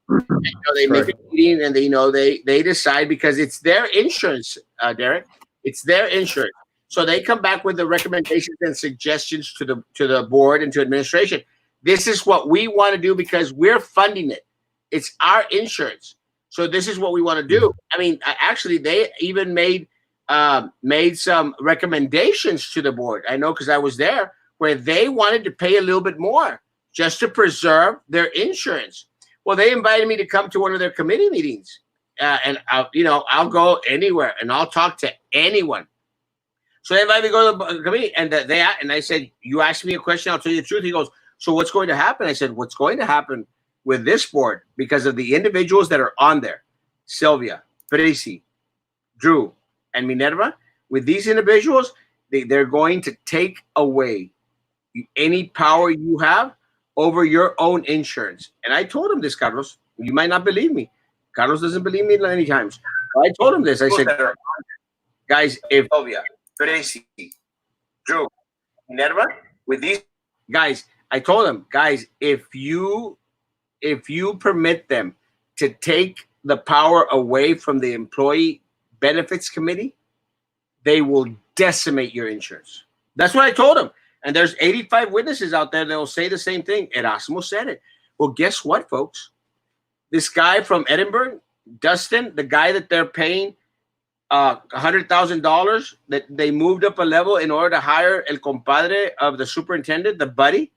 They make a meeting and they decide because it's their insurance, Derek. It's their insurance. So they come back with the recommendations and suggestions to the board and to administration. This is what we want to do because we're funding it. It's our insurance. So this is what we want to do. I mean, actually, they even made some recommendations to the board. I know because I was there, where they wanted to pay a little bit more just to preserve their insurance. Well, they invited me to come to one of their committee meetings, and I'll go anywhere and I'll talk to anyone. So they invited me to go to the committee, and I said, "You asked me a question, I'll tell you the truth." He goes, "So what's going to happen?" I said, "What's going to happen with this board, because of the individuals that are on there, Sylvia, Tracy, Drew, and Minerva, with these individuals, they're going to take away any power you have over your own insurance." And I told him this, Carlos. You might not believe me. Carlos doesn't believe me many times. I told him this. I said, guys, if Sylvia, Tracy, Drew, Minerva, with these guys, I told them, guys, if you permit them to take the power away from the employee benefits committee, they will decimate your insurance. That's what I told them. And there's 85 witnesses out there that will say the same thing. Erasmo said it. Well, guess what, folks? This guy from Edinburgh, Dustin, the guy that they're paying $100,000, that they moved up a level in order to hire el compadre of the superintendent, the buddy,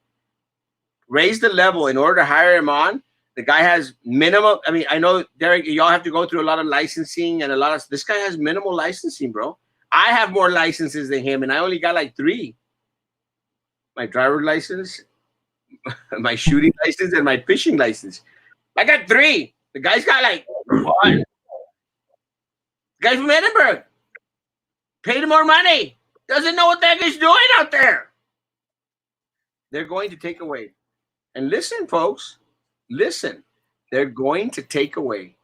raised the level in order to hire him on. The guy has minimal. I mean, I know, Derek, y'all have to go through a lot of licensing and this guy has minimal licensing, bro. I have more licenses than him, and I only got like 3. My driver's license, my shooting license, and my fishing license. I got 3. The guy's got like 1. The guy from Edinburgh paid him more money. Doesn't know what the heck he's doing out there. They're going to take away. And listen, folks, listen. They're going to take away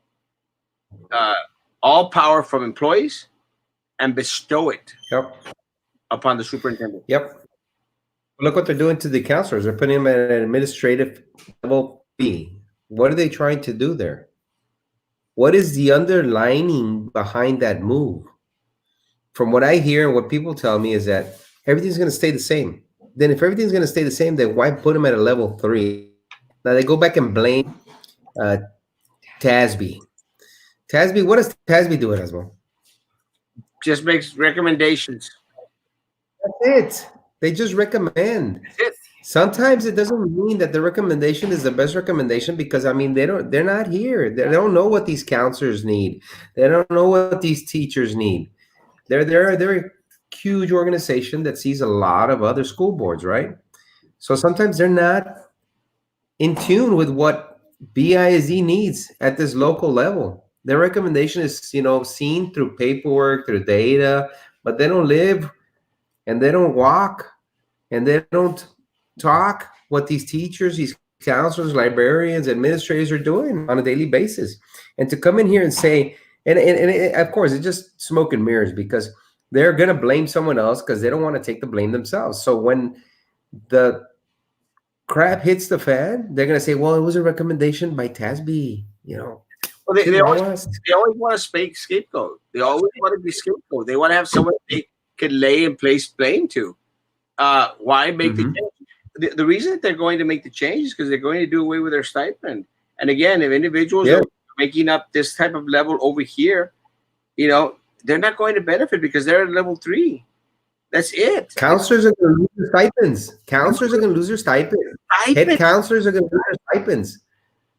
all power from employees and bestow it upon the superintendent. Yep. Look what they're doing to the counselors. They're putting them at an administrative level B. What are they trying to do there? What is the underlining behind that move? From what I hear and what people tell me is that everything's going to stay the same. Then if everything's going to stay the same, then why put them at a level 3? Now they go back and blame TASB. TASB, what does TASB do, Erasmo? Just makes recommendations. That's it. They just recommend. That's it. Sometimes it doesn't mean that the recommendation is the best recommendation, because I mean they're not here. They don't know what these counselors need. They don't know what these teachers need. They're a huge organization that sees a lot of other school boards, right? So sometimes they're not in tune with what BISD needs at this local level. Their recommendation is, seen through paperwork, through data, but they don't live and they don't walk and they don't talk what these teachers, these counselors, librarians, administrators are doing on a daily basis. And to come in here and say, and of course, it's just smoke and mirrors, because they're going to blame someone else because they don't want to take the blame themselves. So when the crap hits the fan, they're gonna say, "Well, it was a recommendation by TASB." You know, Well, they always want to scapegoat. They always want to be scapegoat. They want to have someone they can lay and place blame to. Why make the change? The reason that they're going to make the change is because they're going to do away with their stipend. And again, if individuals are making up this type of level over here, you know, they're not going to benefit because they're at level 3. That's it. Counselors are going to lose their stipends. Counselors are going to lose their stipends. Head counselors are going to lose their stipends.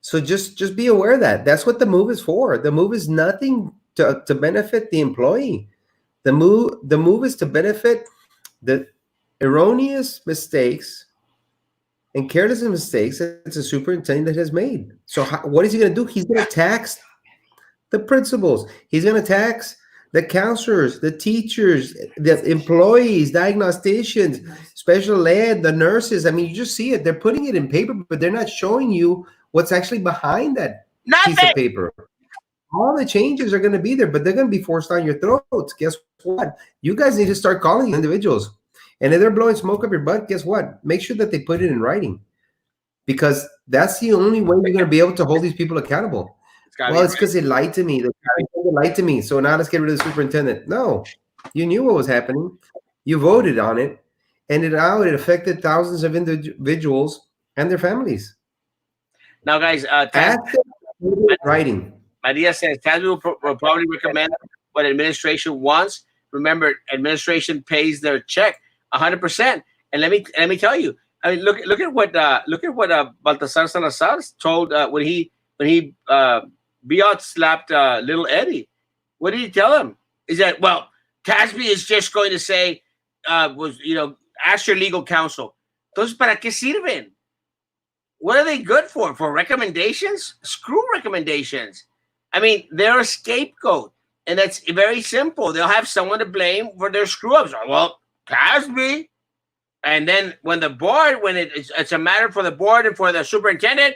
So just be aware of that. That's what the move is for. The move is nothing to benefit the employee. The move is to benefit the erroneous mistakes and careless mistakes that the superintendent has made. So what is he going to do? He's going to tax the principals. He's going to tax the counselors, the teachers, the employees, diagnosticians, special ed, the nurses. I mean, you just see it. They're putting it in paper, but they're not showing you what's actually behind that piece of paper. All the changes are going to be there, but they're going to be forced down your throats. Guess what? You guys need to start calling these individuals. And if they're blowing smoke up your butt, guess what? Make sure that they put it in writing, because that's the only way you're going to be able to hold these people accountable. Well, it's because they lied to me. They lied to me. So now let's get rid of the superintendent. No, you knew what was happening. You voted on it. And it affected thousands of individuals and their families. Now, guys, writing. Maria says TASB will probably recommend what administration wants. Remember, administration pays their check 100%. And let me tell you. I mean, look at what Baltasar Salazar told when he Biot slapped little Eddie. What did he tell him? Is that, well, TASB is just going to say, ask your legal counsel. Entonces, ¿para qué sirven? What are they good for? For recommendations? Screw recommendations. I mean, they're a scapegoat. And that's very simple. They'll have someone to blame for their screw-ups. Well, TASB. And then when it's a matter for the board and for the superintendent's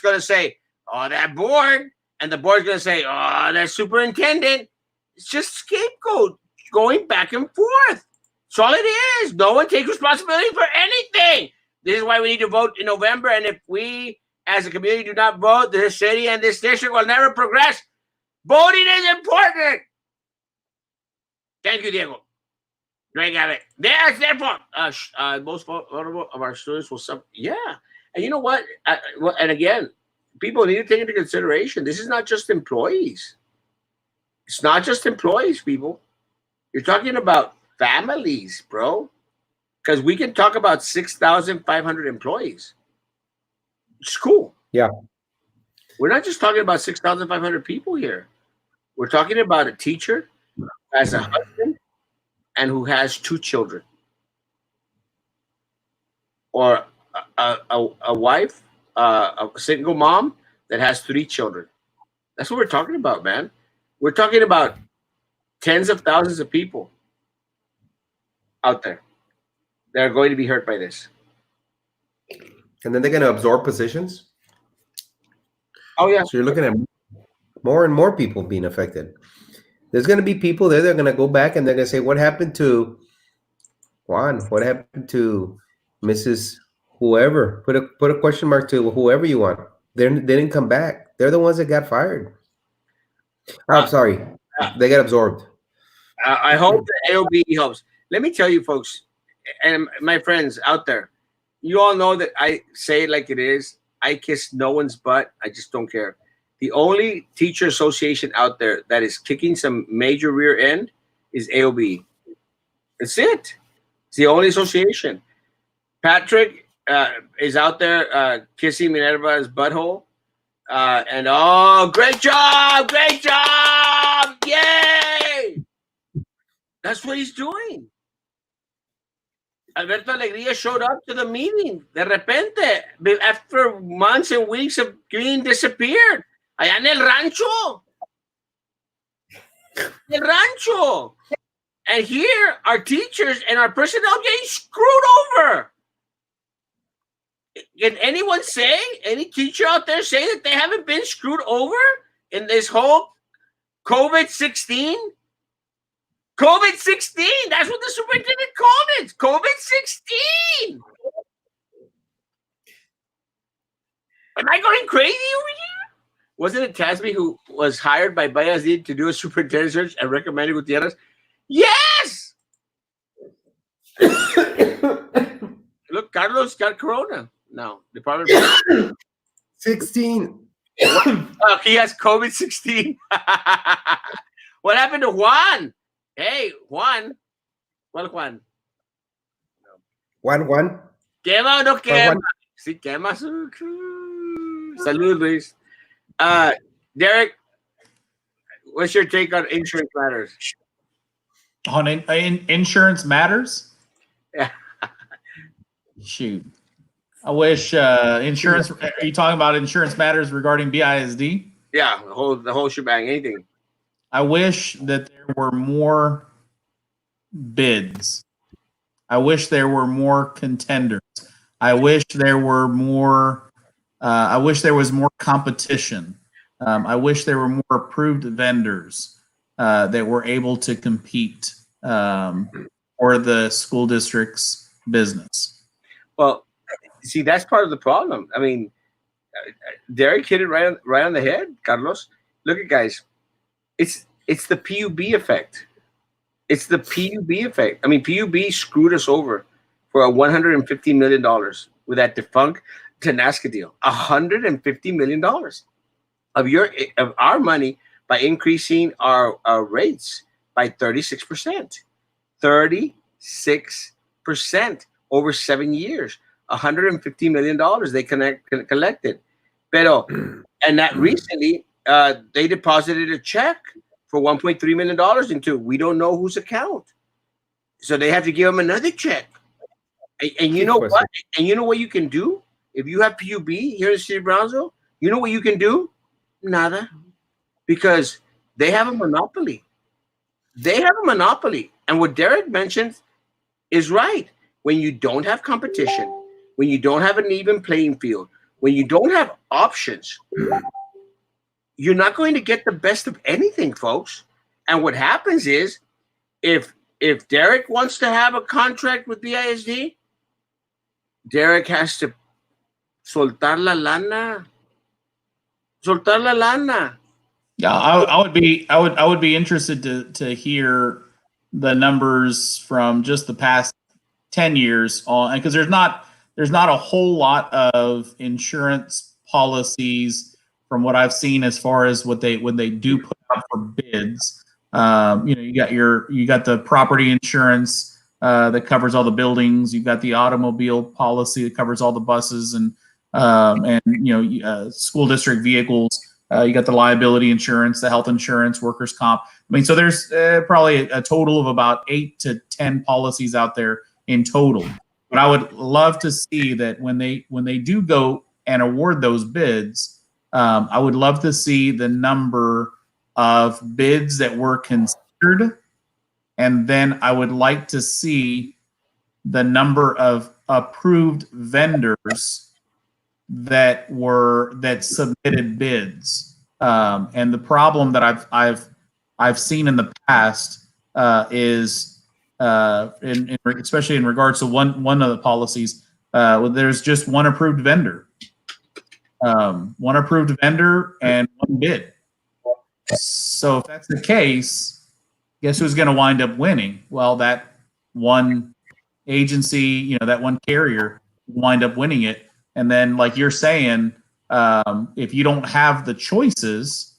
going to say, oh, that board. And the board's going to say, oh, that superintendent. It's just scapegoat going back and forth. That's all it is. No one takes responsibility for anything. This is why we need to vote in November. And if we, as a community, do not vote, this city and this district will never progress. Voting is important. Thank you, Diego. Drink of it. Therefore, most vulnerable of our students will suffer. Yeah. And you know what? And again, people need to take into consideration, this is not just employees. It's not just employees, people. You're talking about families, bro. Because we can talk about 6,500 employees. It's cool. Yeah. We're not just talking about 6,500 people here. We're talking about a teacher who has a husband and who has 2 children. Or a wife, a single mom that has 3 children. That's what we're talking about, man. We're talking about tens of thousands of people out there that are going to be hurt by this. And then they're going to absorb positions. Oh, yeah. So you're looking at more and more people being affected. There's going to be people there that are going to go back and they're going to say, what happened to Juan? What happened to Mrs. Whoever? Put a question mark to whoever you want. They didn't come back. They're the ones that got fired. I'm sorry. They got absorbed. I hope the AOB helps. Let me tell you, folks, and my friends out there, you all know that I say it like it is. I kiss no one's butt. I just don't care. The only teacher association out there that is kicking some major rear end is AOB. That's it. It's the only association. Patrick is out there kissing Minerva's butthole. And great job! Great job! Yay! That's what he's doing. Alberto Alegría showed up to the meeting. De repente, after months and weeks of being disappeared. Allá en el rancho. El rancho. And here, our teachers and our personnel getting screwed over. Can anyone say, any teacher out there say that they haven't been screwed over in this whole COVID-16? COVID-16, that's what the superintendent called it. COVID-16. Am I going crazy over here? Wasn't it Tasby who was hired by Bayazid to do a superintendent search and recommended Gutierrez? Yes! Look, Carlos got corona. No, Department of 16. Oh, he has COVID-16. What happened to Juan? Hey, Juan. Well, Juan. One. Quema o no quema? Juan. Sí, quema. Salud, Luis. Derek, what's your take on insurance matters? On insurance matters? Yeah. Shoot. I wish insurance. Are you talking about insurance matters regarding BISD? Yeah, the whole shebang, anything. I wish that there were more bids. I wish there were more contenders. I wish there were more. I wish there was more competition. I wish there were more approved vendors that were able to compete for the school district's business. Well, see, that's part of the problem. I mean, Derek hit it right on the head, Carlos. Look at guys, it's the PUB effect. It's the PUB effect. I mean, PUB screwed us over for a $150 million with that defunct Tenasca deal. $150 million of our money by increasing our rates by 36%. 36% over 7 years. $150 million they collected. And that recently they deposited a check for $1.3 million into we don't know whose account. So they have to give them another check. And you know what? And you know what you can do? If you have PUB here in the city of Brownsville, you know what you can do? Nada. Because they have a monopoly. They have a monopoly. And what Derek mentioned is right. When you don't have competition, when you don't have an even playing field, when you don't have options, you're not going to get the best of anything, folks. And what happens is if Derek wants to have a contract with BISD, Derek has to soltar la lana. Soltar la lana. Yeah, I would be interested to hear the numbers from just the past 10 years on, because there's not a whole lot of insurance policies from what I've seen as far as when they do put out for bids. You got the property insurance that covers all the buildings. You've got the automobile policy that covers all the buses and school district vehicles. You got the liability insurance, the health insurance, workers' comp. I mean, so there's probably a total of about 8 to 10 policies out there in total. But I would love to see that when they do go and award those bids, I would love to see the number of bids that were considered, and then I would like to see the number of approved vendors that submitted bids. And the problem that I've seen in the past is especially in regards to one of the policies, there's just one approved vendor and one bid. So if that's the case, guess who's going to wind up winning? Well, that one agency, that one carrier wind up winning it. And then, like you're saying, if you don't have the choices,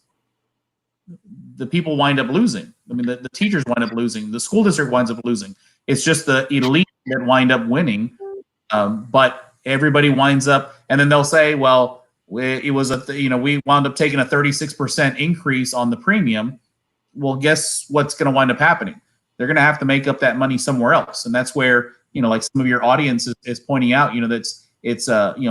the people wind up losing. I mean, the teachers wind up losing. The school district winds up losing. It's just the elite that wind up winning. But everybody winds up, and then they'll say, well, we wound up taking a 36% increase on the premium. Well, guess what's going to wind up happening? They're going to have to make up that money somewhere else. And that's where, like some of your audience is pointing out, it's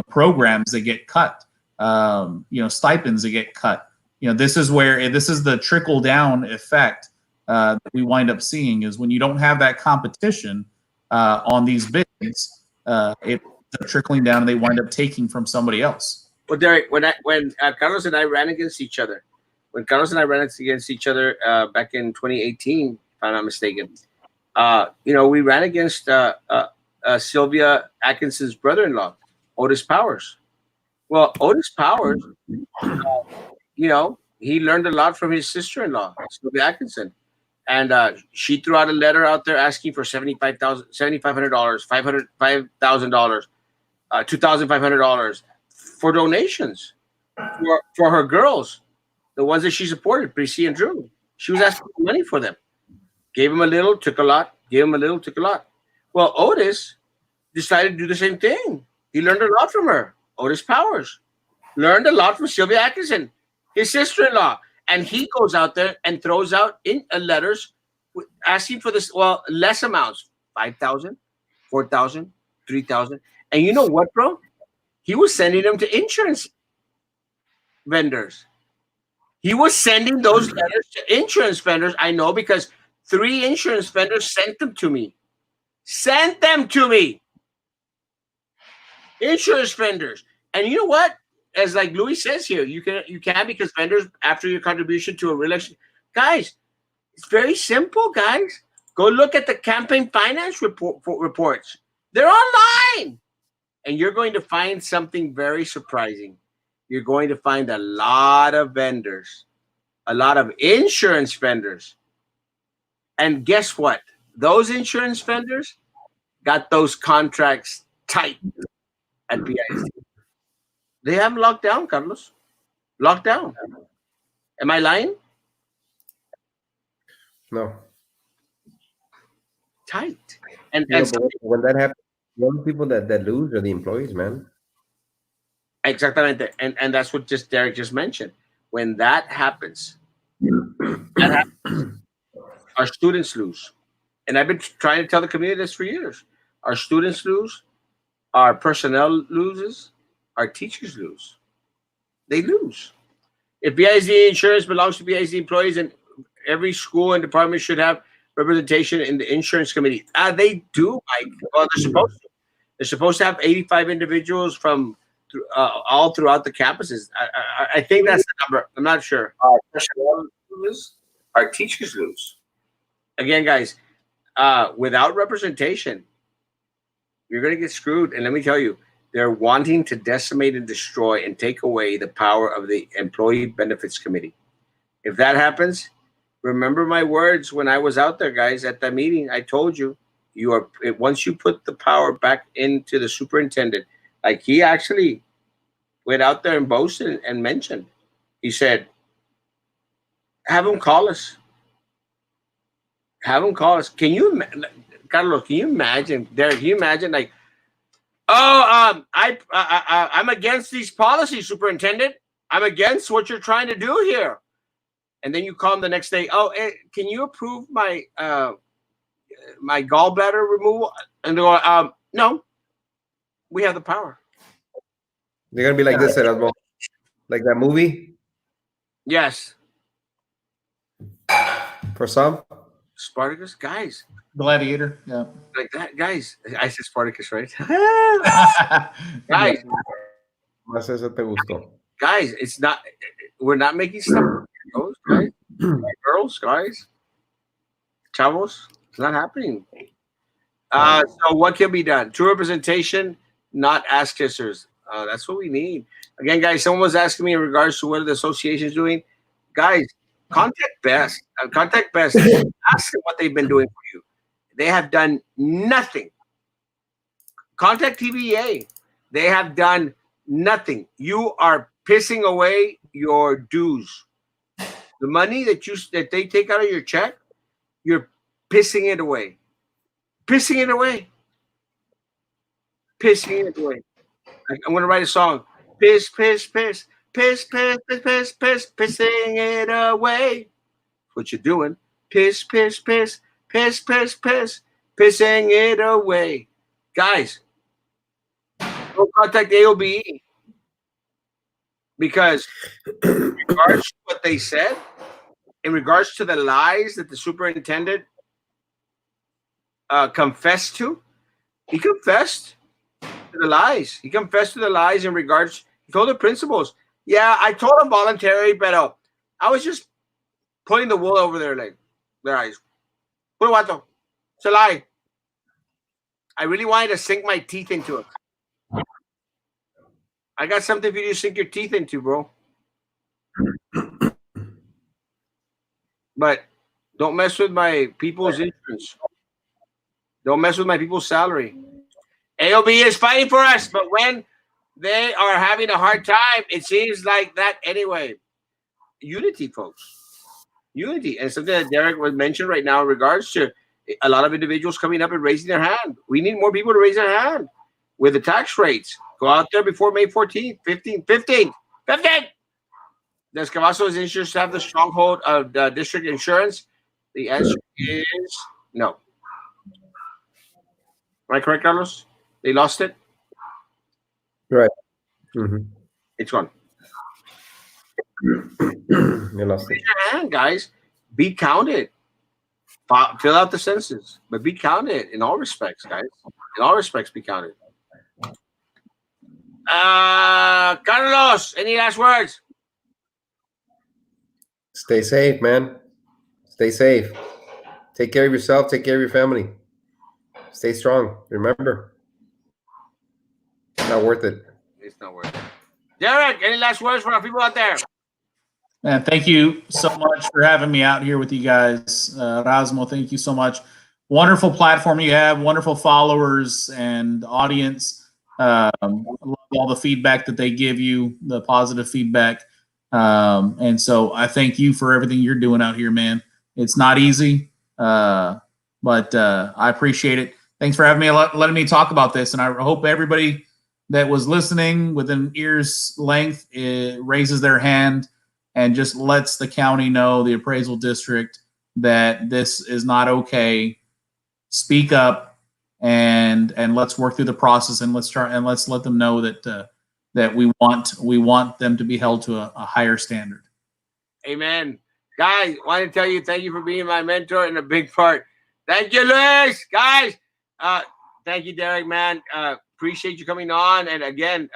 programs that get cut, stipends that get cut. This is the trickle down effect that we wind up seeing is when you don't have that competition on these bids, it's trickling down and they wind up taking from somebody else. Well, Derek, when Carlos and I ran against each other, back in 2018, if I'm not mistaken, we ran against Sylvia Atkinson's brother-in-law, Otis Powers. Well, Otis Powers, he learned a lot from his sister-in-law, Sylvia Atkinson. And she threw out a letter out there asking for $7,500, $5,000, $2,500 for donations for her girls, the ones that she supported, Prissy and Drew. She was asking for money for them. Gave him a little, took a lot. Gave him a little, took a lot. Well, Otis decided to do the same thing. He learned a lot from her. Otis Powers learned a lot from Sylvia Atkinson, his sister-in-law, and he goes out there and throws out in letters asking for this. Well, less amounts, 5,000, 4,000, 3,000, and you know what, bro? He was sending them to insurance vendors. He was sending those letters to insurance vendors. I know because 3 insurance vendors sent them to me. Sent them to me. Insurance vendors. And you know what? As like Louis says here, you can because vendors after your contribution to a reelection. Guys, it's very simple, guys. Go look at the campaign finance reports. They're online. And you're going to find something very surprising. You're going to find a lot of vendors, a lot of insurance vendors. And guess what? Those insurance vendors got those contracts tight at BIC. They have locked down, Carlos. Locked down. Am I lying? No. Tight. And But when that happens, the only people that lose are the employees, man. exactamente. And that's what Derek just mentioned. When that happens, our students lose. And I've been trying to tell the community this for years. Our students lose, our personnel loses, our teachers lose. They lose. If BIZ insurance belongs to BIZ employees, and every school and department should have representation in the insurance committee. They do, Mike. Well, they're supposed to. They're supposed to have 85 individuals from all throughout the campuses. I think that's the number. I'm not sure. Our personnel lose, our teachers lose. Again, guys, without representation, you're going to get screwed. And let me tell you, they're wanting to decimate and destroy and take away the power of the Employee Benefits Committee. If that happens, remember my words when I was out there, guys, at that meeting. I told you, once you put the power back into the superintendent, like he actually went out there and boasted and mentioned. He said, have him call us. Have them call us. Carlos? Can you imagine? Derek, can you imagine? Like, I'm against these policies, Superintendent. I'm against what you're trying to do here. And then you call them the next day. Oh, can you approve my my gallbladder removal? And they go, no, we have the power. They're gonna be like this, Erasmo. Like that movie. Yes. For some. Spartacus, guys. Gladiator, yeah. Like that, guys. I said Spartacus, right? Guys. Guys, it's not. We're not making stuff. Guys, girls, guys, chavos. It's not happening. So what can be done? True representation, not ass kissers. That's what we need. Again, guys, someone was asking me in regards to what the association is doing. Guys, contact Best. Contact Best. Ask them what they've been doing for you. They have done nothing. Contact TVA. They have done nothing. You are pissing away your dues. The money that they take out of your check, you're pissing it away. Pissing it away. Pissing it away. I'm going to write a song. Piss, piss, piss. Piss, piss, piss, piss, piss, pissing it away. What you're doing. Piss, piss, piss, piss, piss, piss, pissing it away. Guys, don't contact AOBE. Because in regards to what they said, in regards to the lies that the superintendent confessed to, he confessed to the lies. He confessed to the lies in regards, he told the principals, yeah, I told them voluntary, but I was just putting the wool over their eyes. Puro vato. It's a lie. I really wanted to sink my teeth into it. I got something for you to sink your teeth into, bro. But don't mess with my people's insurance. Don't mess with my people's salary. AOB is fighting for us, but when they are having a hard time, it seems like that anyway. Unity, folks. Unity. And something that Derek was mentioned right now in regards to a lot of individuals coming up and raising their hand. We need more people to raise their hand with the tax rates. Go out there before May 14th, 15th. Does Cavazos Insurance have the stronghold of district insurance? The answer is no. Am I correct, Carlos? They lost it? Right. Mm-hmm. It's gone. You lost it. Raise your hand, guys. Be counted. Fill out the census, but be counted in all respects, guys. In all respects, be counted. Carlos, any last words? Stay safe, man. Stay safe. Take care of yourself. Take care of your family. Stay strong. Remember, it's not worth it. It's not worth it. Derek, any last words for our people out there? Man, thank you so much for having me out here with you guys. Erasmo, thank you so much. Wonderful platform you have, wonderful followers and audience. I love all the feedback that they give you, the positive feedback. And so I thank you for everything you're doing out here, man. It's not easy, but I appreciate it. Thanks for having me, letting me talk about this. And I hope everybody that was listening within ear's length raises their hand and just lets the county know, the appraisal district, that this is not okay. Speak up and let's work through the process, and let's let them know that that we want them to be held to a higher standard. Amen. Guys, I want to tell you thank you for being my mentor in a big part. Thank you, Luis. Guys, thank you, Derek, man. Appreciate you coming on. And again,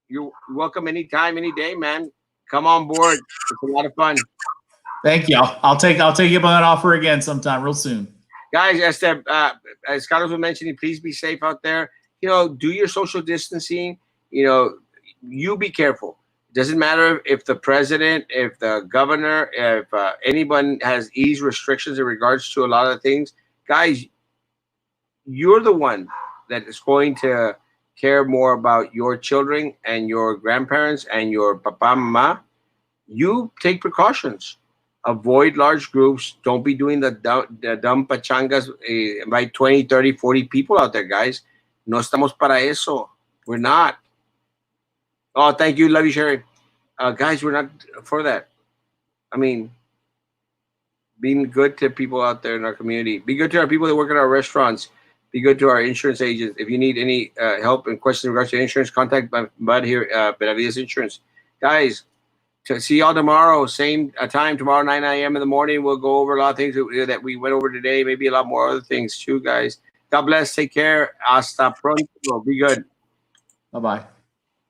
you're welcome anytime, any day, man. Come on board. It's a lot of fun. Thank you. I'll take you up on that offer again sometime real soon. Guys, as Carlos was mentioning, please be safe out there. Do your social distancing. You be careful. It doesn't matter if the president, if the governor, if anyone has eased restrictions in regards to a lot of things. Guys, you're the one that is going to care more about your children and your grandparents and your papa, mama. You take precautions. Avoid large groups. Don't be doing the dumb pachangas by 20, 30, 40 people out there, guys. No estamos para eso. We're not. Oh, thank you. Love you, Sherry. Guys, we're not for that. I mean, being good to people out there in our community. Be good to our people that work in our restaurants. Be good to our insurance agents. If you need any help and questions in regards to insurance, contact my bud here, Benavides Insurance. Guys, to see y'all tomorrow, same time, tomorrow, 9 a.m. in the morning. We'll go over a lot of things that we went over today, maybe a lot more other things too, guys. God bless. Take care. Hasta pronto. Be good. Bye-bye.